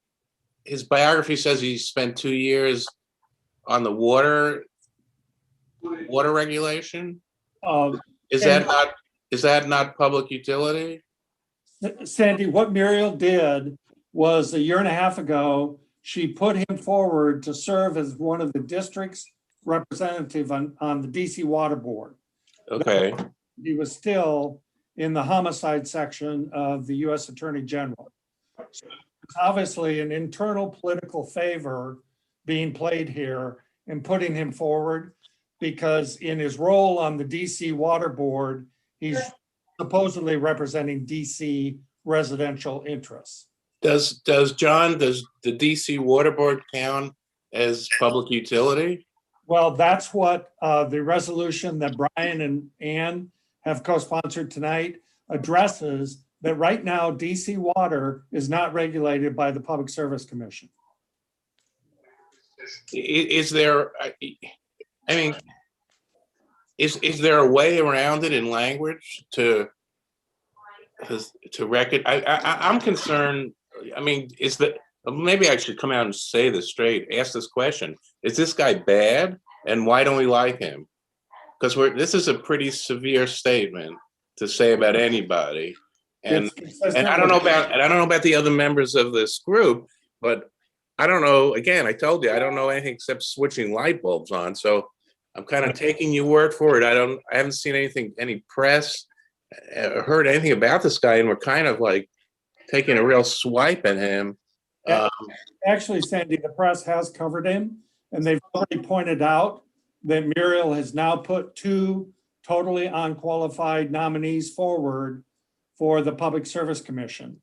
says he spent 2 years on the water regulation. Is that not public utility? Sandy, what Muriel did was a year and a half ago, she put him forward to serve as one of the district's representative on the DC Water Board. Okay. He was still in the homicide section of the U.S. Attorney General. So it's obviously an internal political favor being played here in putting him forward, because in his role on the DC Water Board, he's supposedly representing DC residential interests. Does the DC Water Board count as public utility? Well, that's what the resolution that Brian and Ann have co-sponsored tonight addresses, that right now DC Water is not regulated by the Public Service Commission. Is there, I mean, is there a way around it in language to record? I'm concerned. I mean, maybe I should come out and say this straight, ask this question. Is this guy bad? And why don't we like him? Because this is a pretty severe statement to say about anybody. And consistent I don't know with- about the other members of this group, but I don't know. Again, I told you I don't know anything except switching light bulbs on. So I'm kind of taking your word for it. I haven't seen anything, any press, heard anything about this guy, and we're kind of like taking a real swipe at him. Actually, Sandy, the press has covered him, and they've already pointed out that Muriel has now put 2 totally unqualified nominees forward for the Public Service Commission.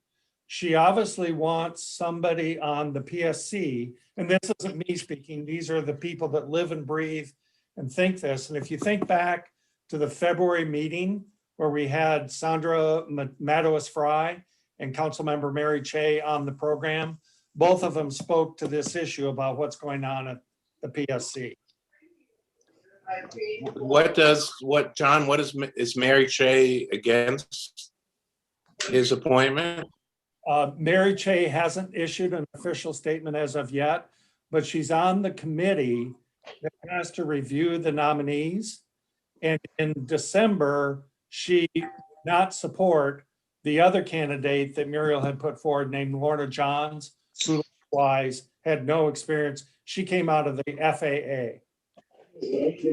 She obviously wants somebody on the PSC, and this isn't me speaking, these are the people that live and breathe and think this. And if you think back to the February meeting where we had Sandra Matos-Fry and Councilmember Mary Che on the program, both of them spoke to this issue about what's going on at the PSC. John, is Mary Che against his appointment? Mary Che hasn't issued an official statement as of yet, but she's on the committee that has to review the nominees. And in December, she did not support the other candidate that Muriel had put forward named Lorna Johns, who likewise had no experience. She came out of the FAA. If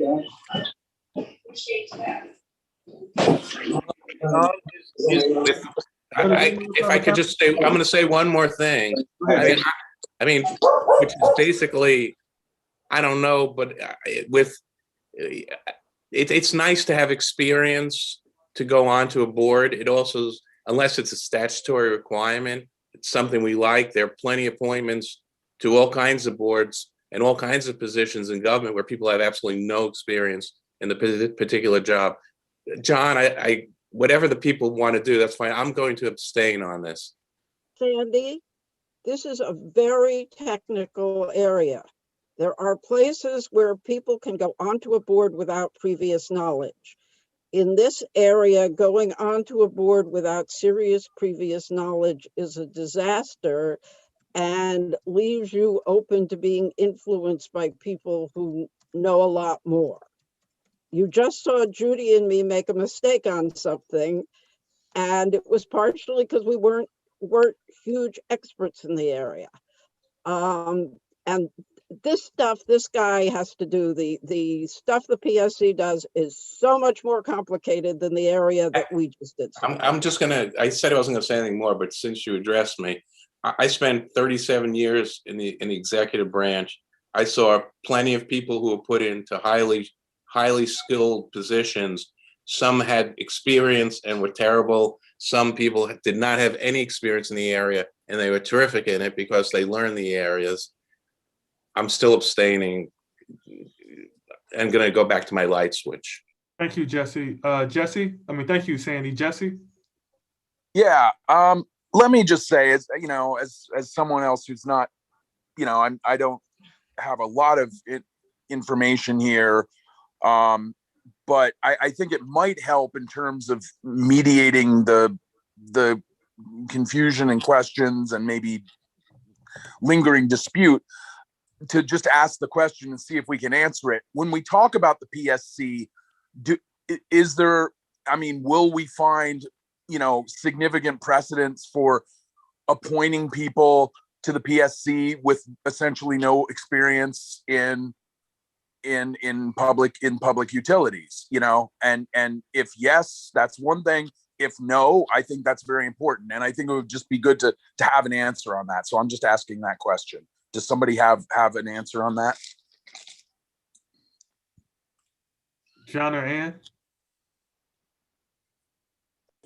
I could just say, I'm going to say one more thing. I mean, which is basically, I don't know, but it's nice to have experience to go onto a board. It also, unless it's a statutory requirement, it's something we like. There are plenty of appointments to all kinds of boards and all kinds of positions in government where people have absolutely no experience in the particular job. John, whatever the people want to do, that's fine. I'm going to abstain on this. Sandy, this is a very technical area. There are places where people can go onto a board without previous knowledge. In this area, going onto a board without serious previous knowledge is a disaster and leaves you open to being influenced by people who know a lot more. You just saw Judy and me make a mistake on something, and it was partially because we weren't huge experts in the area. And this stuff, this guy has to do, the stuff the PSC does is so much more complicated than the area that we just did. I'm just gonna, I said I wasn't gonna say anything more, but since you addressed me, I spent 37 years in the executive branch. I saw plenty of people who were put into highly skilled positions. Some had experience and were terrible. Some people did not have any experience in the area and they were terrific in it because they learned the areas. I'm still abstaining. I'm going to go back to my light switch. Thank you, Jesse. Thank you, Sandy. Jesse? Yeah. Let me just say, as someone else who's not, I don't have a lot of information here. But I think it might help in terms of mediating the confusion and questions and maybe lingering dispute to just ask the question and see if we can answer it. When we talk about the PSC, will we find, significant precedents for appointing people to the PSC with essentially no experience in public utilities, and if yes, that's one thing. If no, I think that's very important. And I think it would just be good to have an answer on that. So I'm just asking that question. Does somebody have an answer on that? John or Ann?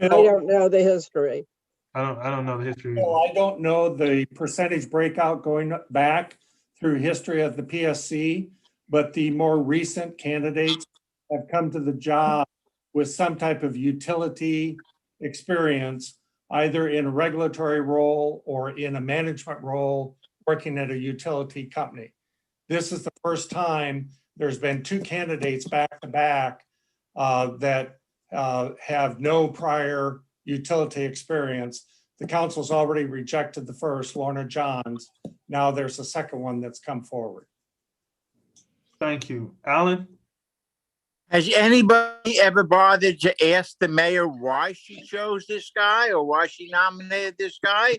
I don't know the history. I don't know the history. Well, I don't know the percentage breakout going back through history of the PSC, but the more recent candidates have come to the job with some type of utility experience, either in a regulatory role or in a management role, working at a utility company. This is the first time there's been 2 candidates back to back that have no prior utility experience. The council's already rejected the first, Lorna Johns. Now there's a second one that's come forward. Thank you. Alan? Has anybody ever bothered to ask the mayor why she chose this guy or why she nominated this guy?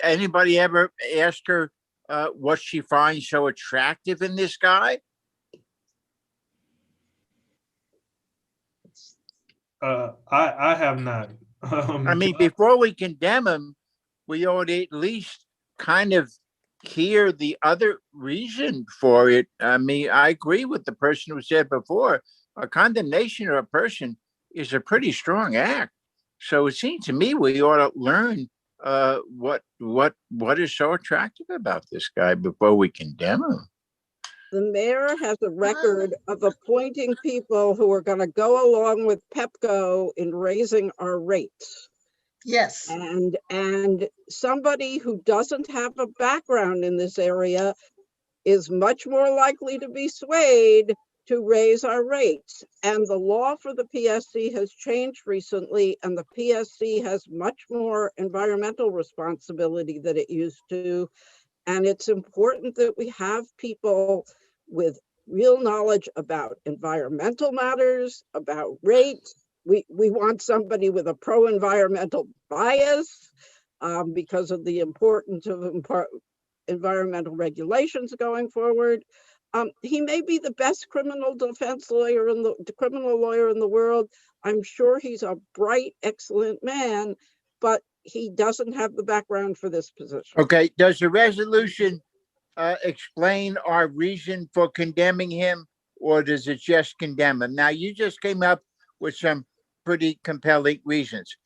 Anybody ever ask her what she finds so attractive in this guy? I have not. I mean, before we condemn him, we ought to at least kind of hear the other reason for it. I mean, I agree with the person who said before, a condemnation of a person is a pretty strong act. So it seems to me we ought to learn what is so attractive about this guy before we condemn him. The mayor has a record of appointing people who are going to go along with PEPCO in raising our rates. Yes. And somebody who doesn't have a background in this area is much more likely to be swayed to raise our rates. And the law for the PSC has changed recently, and the PSC has much more environmental responsibility than it used to. And it's important that we have people with real knowledge about environmental matters, about rates. We want somebody with a pro-environmental bias because of the importance of environmental regulations going forward. He may be the best criminal defense lawyer criminal lawyer in the world. I'm sure he's a bright, excellent man, but he doesn't have the background for this position. Okay, does the resolution explain our reason for condemning him, or does it just condemn him? Now, you just came up with some pretty compelling reasons.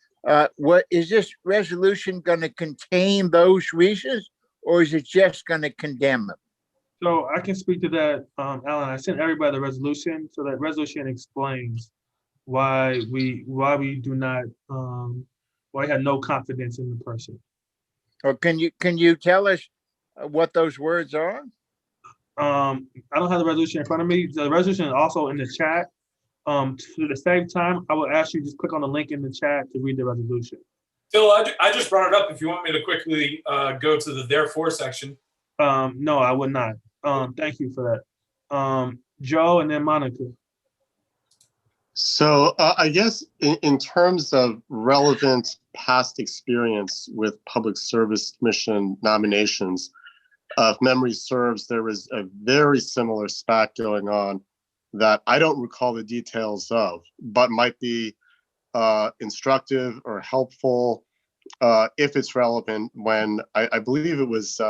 What is this resolution going to contain those reasons, or is it just going to condemn him? So I can speak to that, Alan. I sent everybody the resolution, so that resolution explains why we do not why I had no confidence in the person. Or can you tell us what those words are? I don't have the resolution in front of me. The resolution is also in the chat. To the same time, I will ask you just click on the link in the chat to read the resolution. Phil, I just brought it up if you want me to quickly go to the therefore section. No, I would not. Thank you for that. Joe and then Monica. So I guess in terms of relevant past experience with Public Service Commission nominations, if memory serves, there was a very similar SPAC going on that I don't recall the details of, but might be instructive or helpful if it's relevant. When I believe it was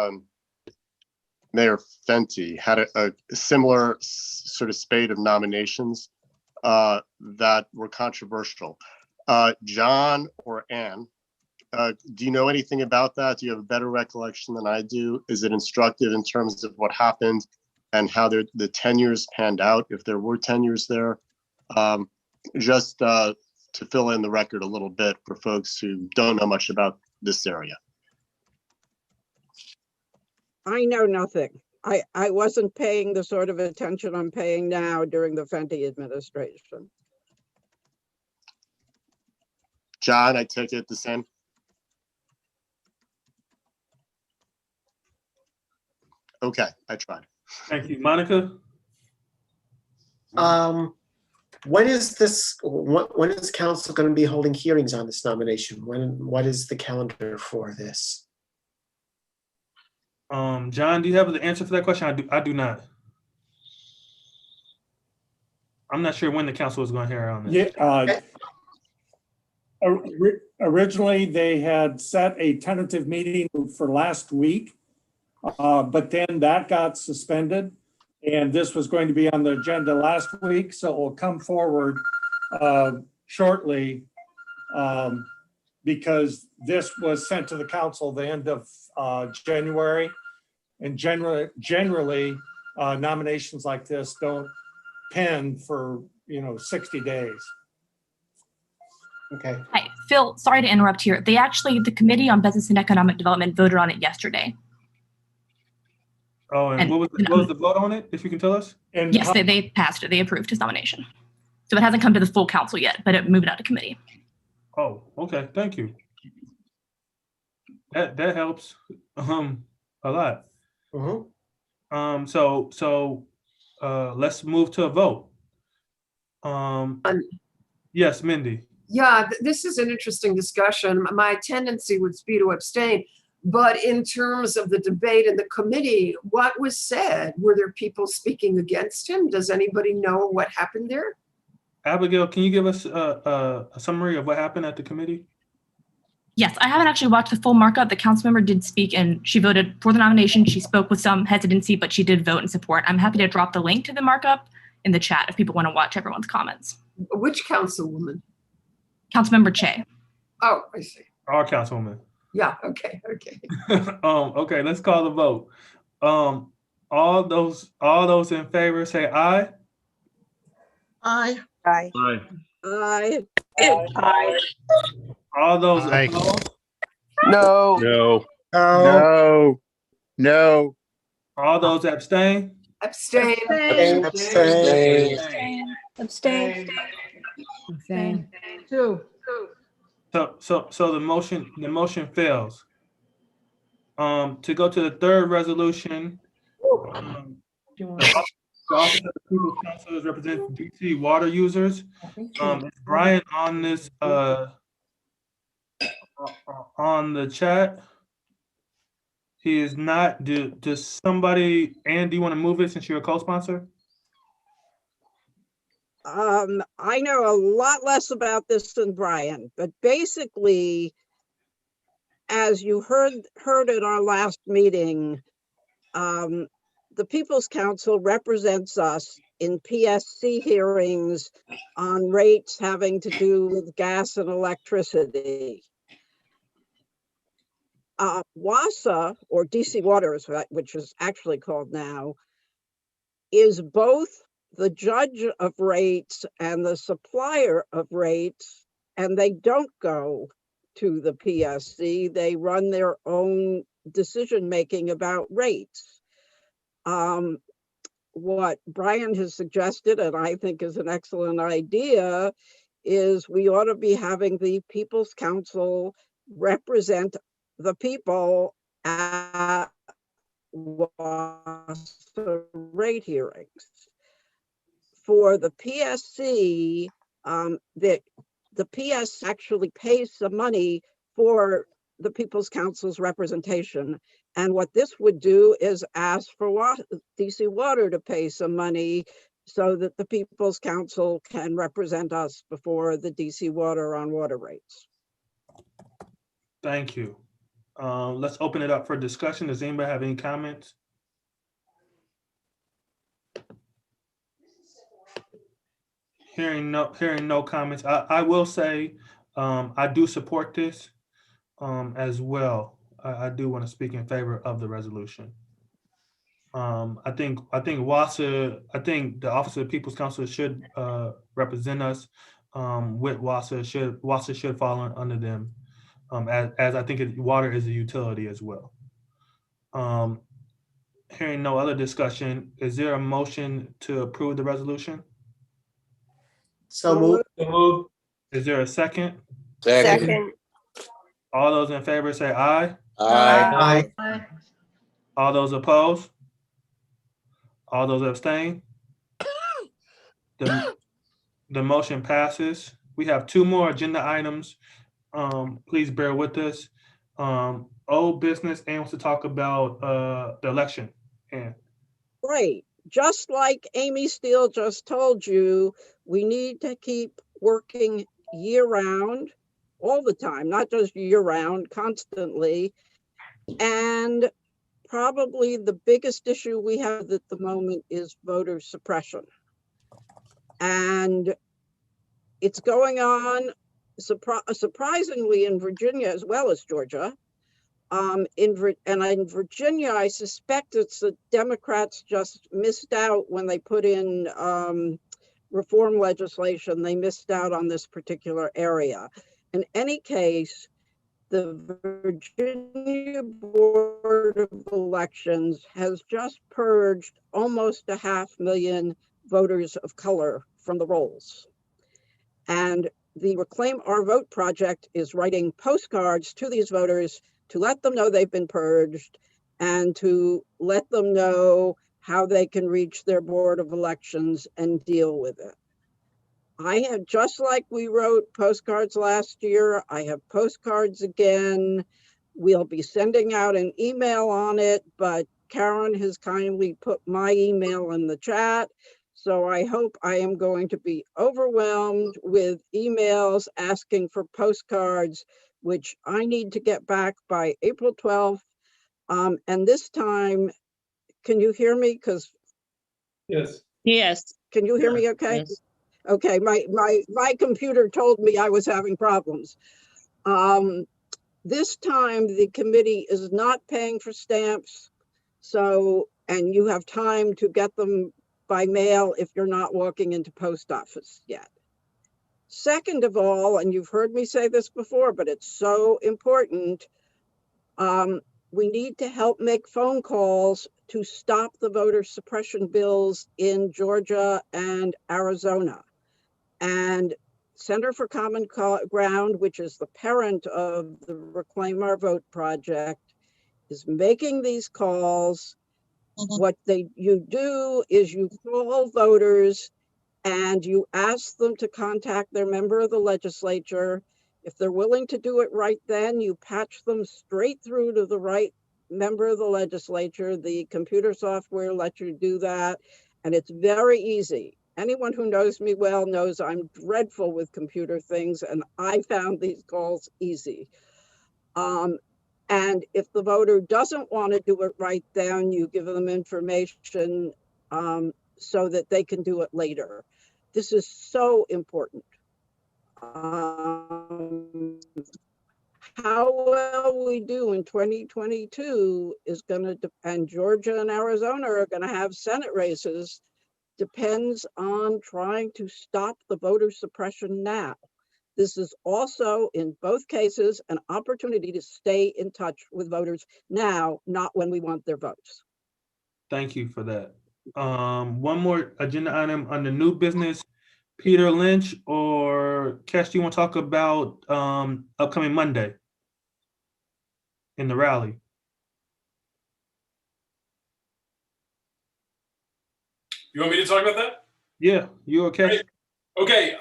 Mayor Fenty had a similar sort of spate of nominations that were controversial. John or Ann, do you know anything about that? Do you have a better recollection than I do? Is it instructive in terms of what happened and how the tenures panned out, if there were tenures there? Just to fill in the record a little bit for folks who don't know much about this area. I know nothing. I wasn't paying the sort of attention I'm paying now during the Fenty administration. John, I take it the same. Okay, I tried. Thank you. Monica? When is council going to be holding hearings on this nomination? What is the calendar for this? John, do you have the answer for that question? I do not. I'm not sure when the council is going to hear on this. Yeah. Originally, they had set a tentative meeting for last week, but then that got suspended, and this was going to be on the agenda last week, so it will come forward shortly because this was sent to the council the end of January, and generally nominations like this don't pen for 60 days. Okay. Hi, Phil, sorry to interrupt here. The Committee on Business and Economic Development voted on it yesterday. Oh, and what was the vote on it, if you can tell us? Yes, they passed it. They approved his nomination. So it hasn't come to the full council yet, but it moved out to committee. Oh, okay. Thank you. That helps a lot. Mm-hmm. So let's move to a vote. Yes, Mindy. Yeah, this is an interesting discussion. My tendency would be to abstain. But in terms of the debate in the committee, what was said? Were there people speaking against him? Does anybody know what happened there? Abigail, can you give us a summary of what happened at the committee? Yes, I haven't actually watched the full markup. The council member did speak and she voted for the nomination. She spoke with some hesitancy, but she did vote in support. I'm happy to drop the link to the markup in the chat if people want to watch everyone's comments. Which councilwoman? Councilmember Che. Oh, I see. Our councilwoman. Yeah, okay. Okay, let's call the vote. All those in favor say aye. Aye. Aye. Aye. Aye. All those Aye. opposed? No. No. No. No. All those abstain? Abstain. Abstain. Two. So the motion fails. To go to the third resolution, the Office of the People's Council is representing DC water users. Is Brian on this on the chat? He is not. Does somebody, Ann, do you want to move it since you're a co-sponsor? I know a lot less about this than Brian, but basically, as you heard at our last meeting, the People's Council represents us in PSC hearings on rates having to do with gas and electricity. WASA, or DC Water, which is actually called now, is both the judge of rates and the supplier of rates, and they don't go to the PSC. They run their own decision-making about rates. What Brian has suggested, and I think is an excellent idea, is we ought to be having the People's Council represent the people at WASA rate hearings. For the PSC, the PS actually pays some money for the People's Council's representation. And what this would do is ask for DC Water to pay some money so that the People's Council can represent us before the DC Water on water rates. Thank you. Let's open it up for discussion. Does anybody have any comments? Hearing no comments, I will say I do support this as well. I do want to speak in favor of the resolution. I think WASA, I think the Office of the People's Council should represent us with WASA. WASA should fall under them, as I think water is a utility as well. Hearing no other discussion, is there a motion to approve the resolution? So moved. Is there a second? Second. All those in favor say aye. Aye. All those opposed? All those abstain? The motion passes. We have two more agenda items. Please bear with us. Old business, Ann wants to talk about the election. Ann. Right. Just like Amy Steele just told you, we need to keep working year round, all the time, not just year round, constantly. And probably the biggest issue we have at the moment is voter suppression. And it's going on surprisingly in Virginia as well as Georgia. In Virginia, I suspect it's the Democrats just missed out when they put in reform legislation. They missed out on this particular area. In any case, the Virginia Board of Elections has just purged almost 500,000 voters of color from the rolls. And the Reclaim Our Vote project is writing postcards to these voters to let them know they've been purged and to let them know how they can reach their Board of Elections and deal with it. I have, just like we wrote postcards last year, I have postcards again. We'll be sending out an email on it, but Karen has kindly put my email in the chat. So I hope I am going to be overwhelmed with emails asking for postcards, which I need to get back by April 12th. And this time, can you hear me? Because Yes. Yes. Can you hear me okay? Yes. Okay, my computer told me I was having problems. This time the committee is not paying for stamps. So, and you have time to get them by mail if you're not walking into post office yet. Second of all, and you've heard me say this before, but it's so important, we need to help make phone calls to stop the voter suppression bills in Georgia and Arizona. And Center for Common Ground, which is the parent of the Reclaim Our Vote project, is making these calls. What you do is you call voters and you ask them to contact their member of the legislature. If they're willing to do it right then, you patch them straight through to the right member of the legislature. The computer software lets you do that, and it's very easy. Anyone who knows me well knows I'm dreadful with computer things, and I found these calls easy. And if the voter doesn't want to do it right then, you give them information so that they can do it later. This is so important. How well we do in 2022 is going to depend. Georgia and Arizona are going to have Senate races. Depends on trying to stop the voter suppression now. This is also, in both cases, an opportunity to stay in touch with voters now, not when we want their votes. Thank you for that. One more agenda item on the new business. Peter Lynch or Kesh, do you want to talk about upcoming Monday in the rally? You want me to talk about that? Yeah, you okay? Great. Okay.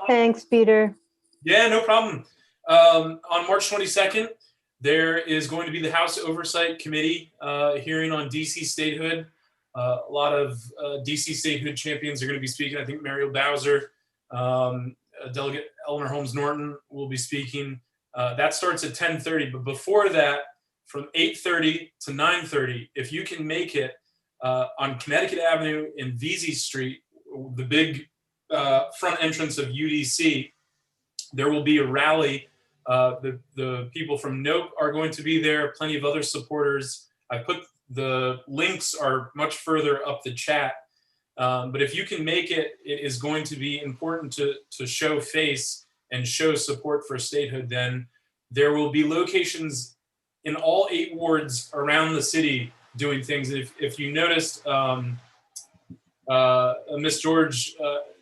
Thanks, Peter. Yeah, no problem. On March 22nd, there is going to be the House Oversight Committee hearing on DC Statehood. A lot of DC Statehood champions are going to be speaking. I think Mariel Bowser, Delegate Eleanor Holmes Norton will be speaking. That starts at 10:30, but before that, from 8:30 to 9:30, if you can make it on Connecticut Avenue in Vesey Street, the big front entrance of UDC, there will be a rally. The people from NOPE are going to be there, plenty of other supporters. I put the links are much further up the chat. But if you can make it, it is going to be important to show face and show support for statehood. Then there will be locations in all 8 wards around the city doing things. If you noticed, Miss George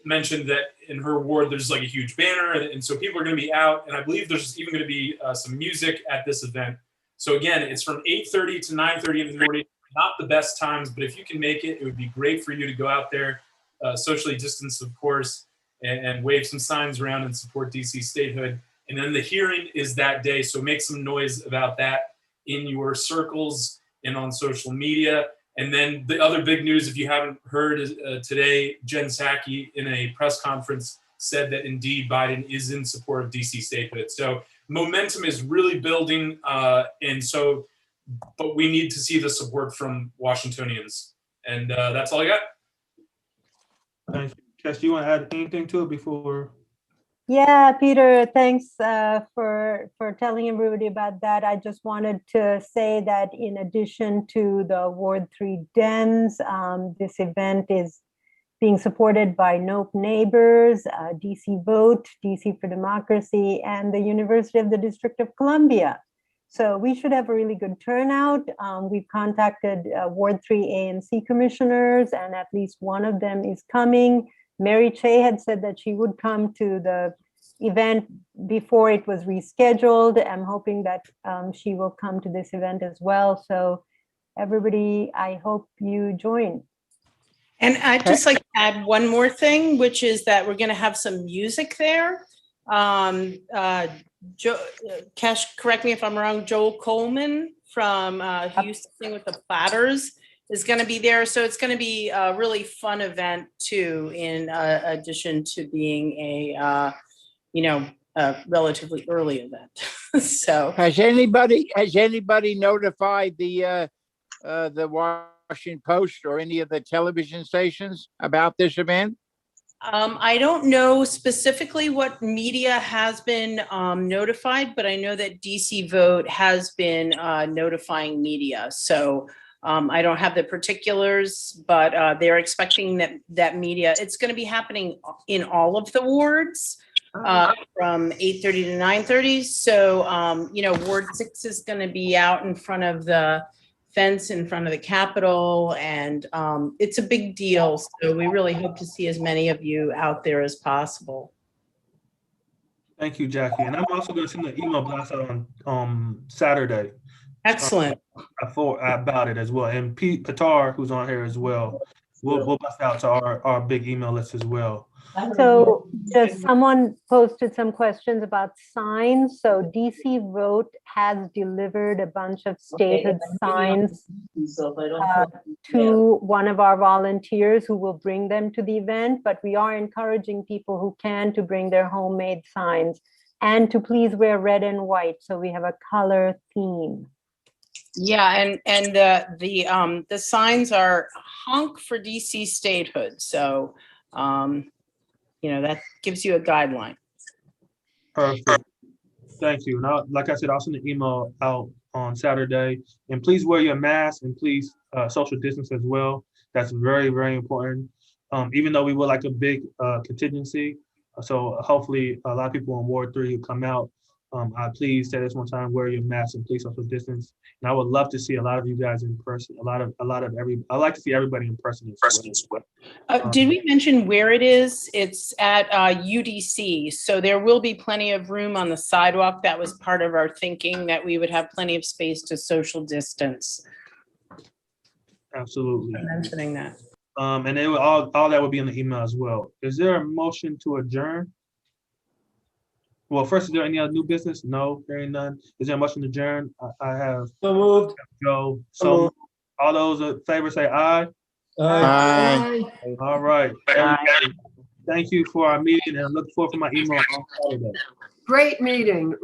mentioned that in her ward there's like a huge banner, and so people are going to be out, and I believe there's even going to be some music at this event. So again, it's from 8:30 to 9:30 in the morning. Not the best times, but if you can make it, it would be great for you to go out there, socially distanced, of course, and wave some signs around and support DC Statehood. And then the hearing is that day, so make some noise about that in your circles and on social media. And then the other big news, if you haven't heard, is today, Jen Psaki in a press conference said that indeed Biden is in support of DC Statehood. So momentum is really building, and so, but we need to see the support from Washingtonians. And that's all I got. Thank you. Kesh, do you want to add anything to it before? Yeah, Peter, thanks for telling everybody about that. I just wanted to say that in addition to the Ward 3 Dems, this event is being supported by NOPE Neighbors, DC Vote, DC for Democracy, and the University of the District of Columbia. So we should have a really good turnout. We've contacted Ward 3 ANC commissioners, and at least one of them is coming. Mary Che had said that she would come to the event before it was rescheduled. I'm hoping that she will come to this event as well. So everybody, I hope you join. And I'd just like to add one more thing, which is that we're going to have some music there. Cash, correct me if I'm wrong, Joel Coleman from who used to sing with the Platters is going to be there. So it's going to be a really fun event too, in addition to being a relatively early event. So has anybody notified the Washington Post or any of the television stations about this event? I don't know specifically what media has been notified, but I know that DC Vote has been notifying media. So I don't have the particulars, but they're expecting that media, it's going to be happening in all of the wards from 8:30 to 9:30. So, Ward 6 is going to be out in front of the fence in front of the Capitol, and it's a big deal. So we really hope to see as many of you out there as possible. Thank you, Jackie. And I'm also going to send an email blast out on Saturday. Excellent. About it as well. And Pete Patar, who's on here as well, we'll blast out to our big email list as well. So just someone posted some questions about signs. So DC Vote has delivered a bunch of statehood signs to one of our volunteers who will bring them to the event, but we are encouraging people who can to bring their homemade signs and to please wear red and white. So we have a color theme. Yeah, and the signs are honk for DC statehood. So that gives you a guideline. Perfect. Thank you. Now, like I said, I'll send an email out on Saturday. And please wear your mask and please social distance as well. That's very, very important. Even though we would like a big contingency. So hopefully a lot of people on Ward 3 who come out, I please say this one time, wear your mask and please social distance. And I would love to see a lot of you guys in person. I like to see everybody in person as well. Did we mention where it is? It's at UDC. So there will be plenty of room on the sidewalk. That was part of our thinking, that we would have plenty of space to social distance. Absolutely. I'm mentioning that. And it will, all that will be in the email as well. Is there a motion to adjourn? Well, first, is there any other new business? No, hearing none. Is there a motion to adjourn? I have so moved. Joe. So all those in favor say aye. Aye. All right. Everybody, thank you for our meeting, and I look forward to my email on Saturday. Great meeting.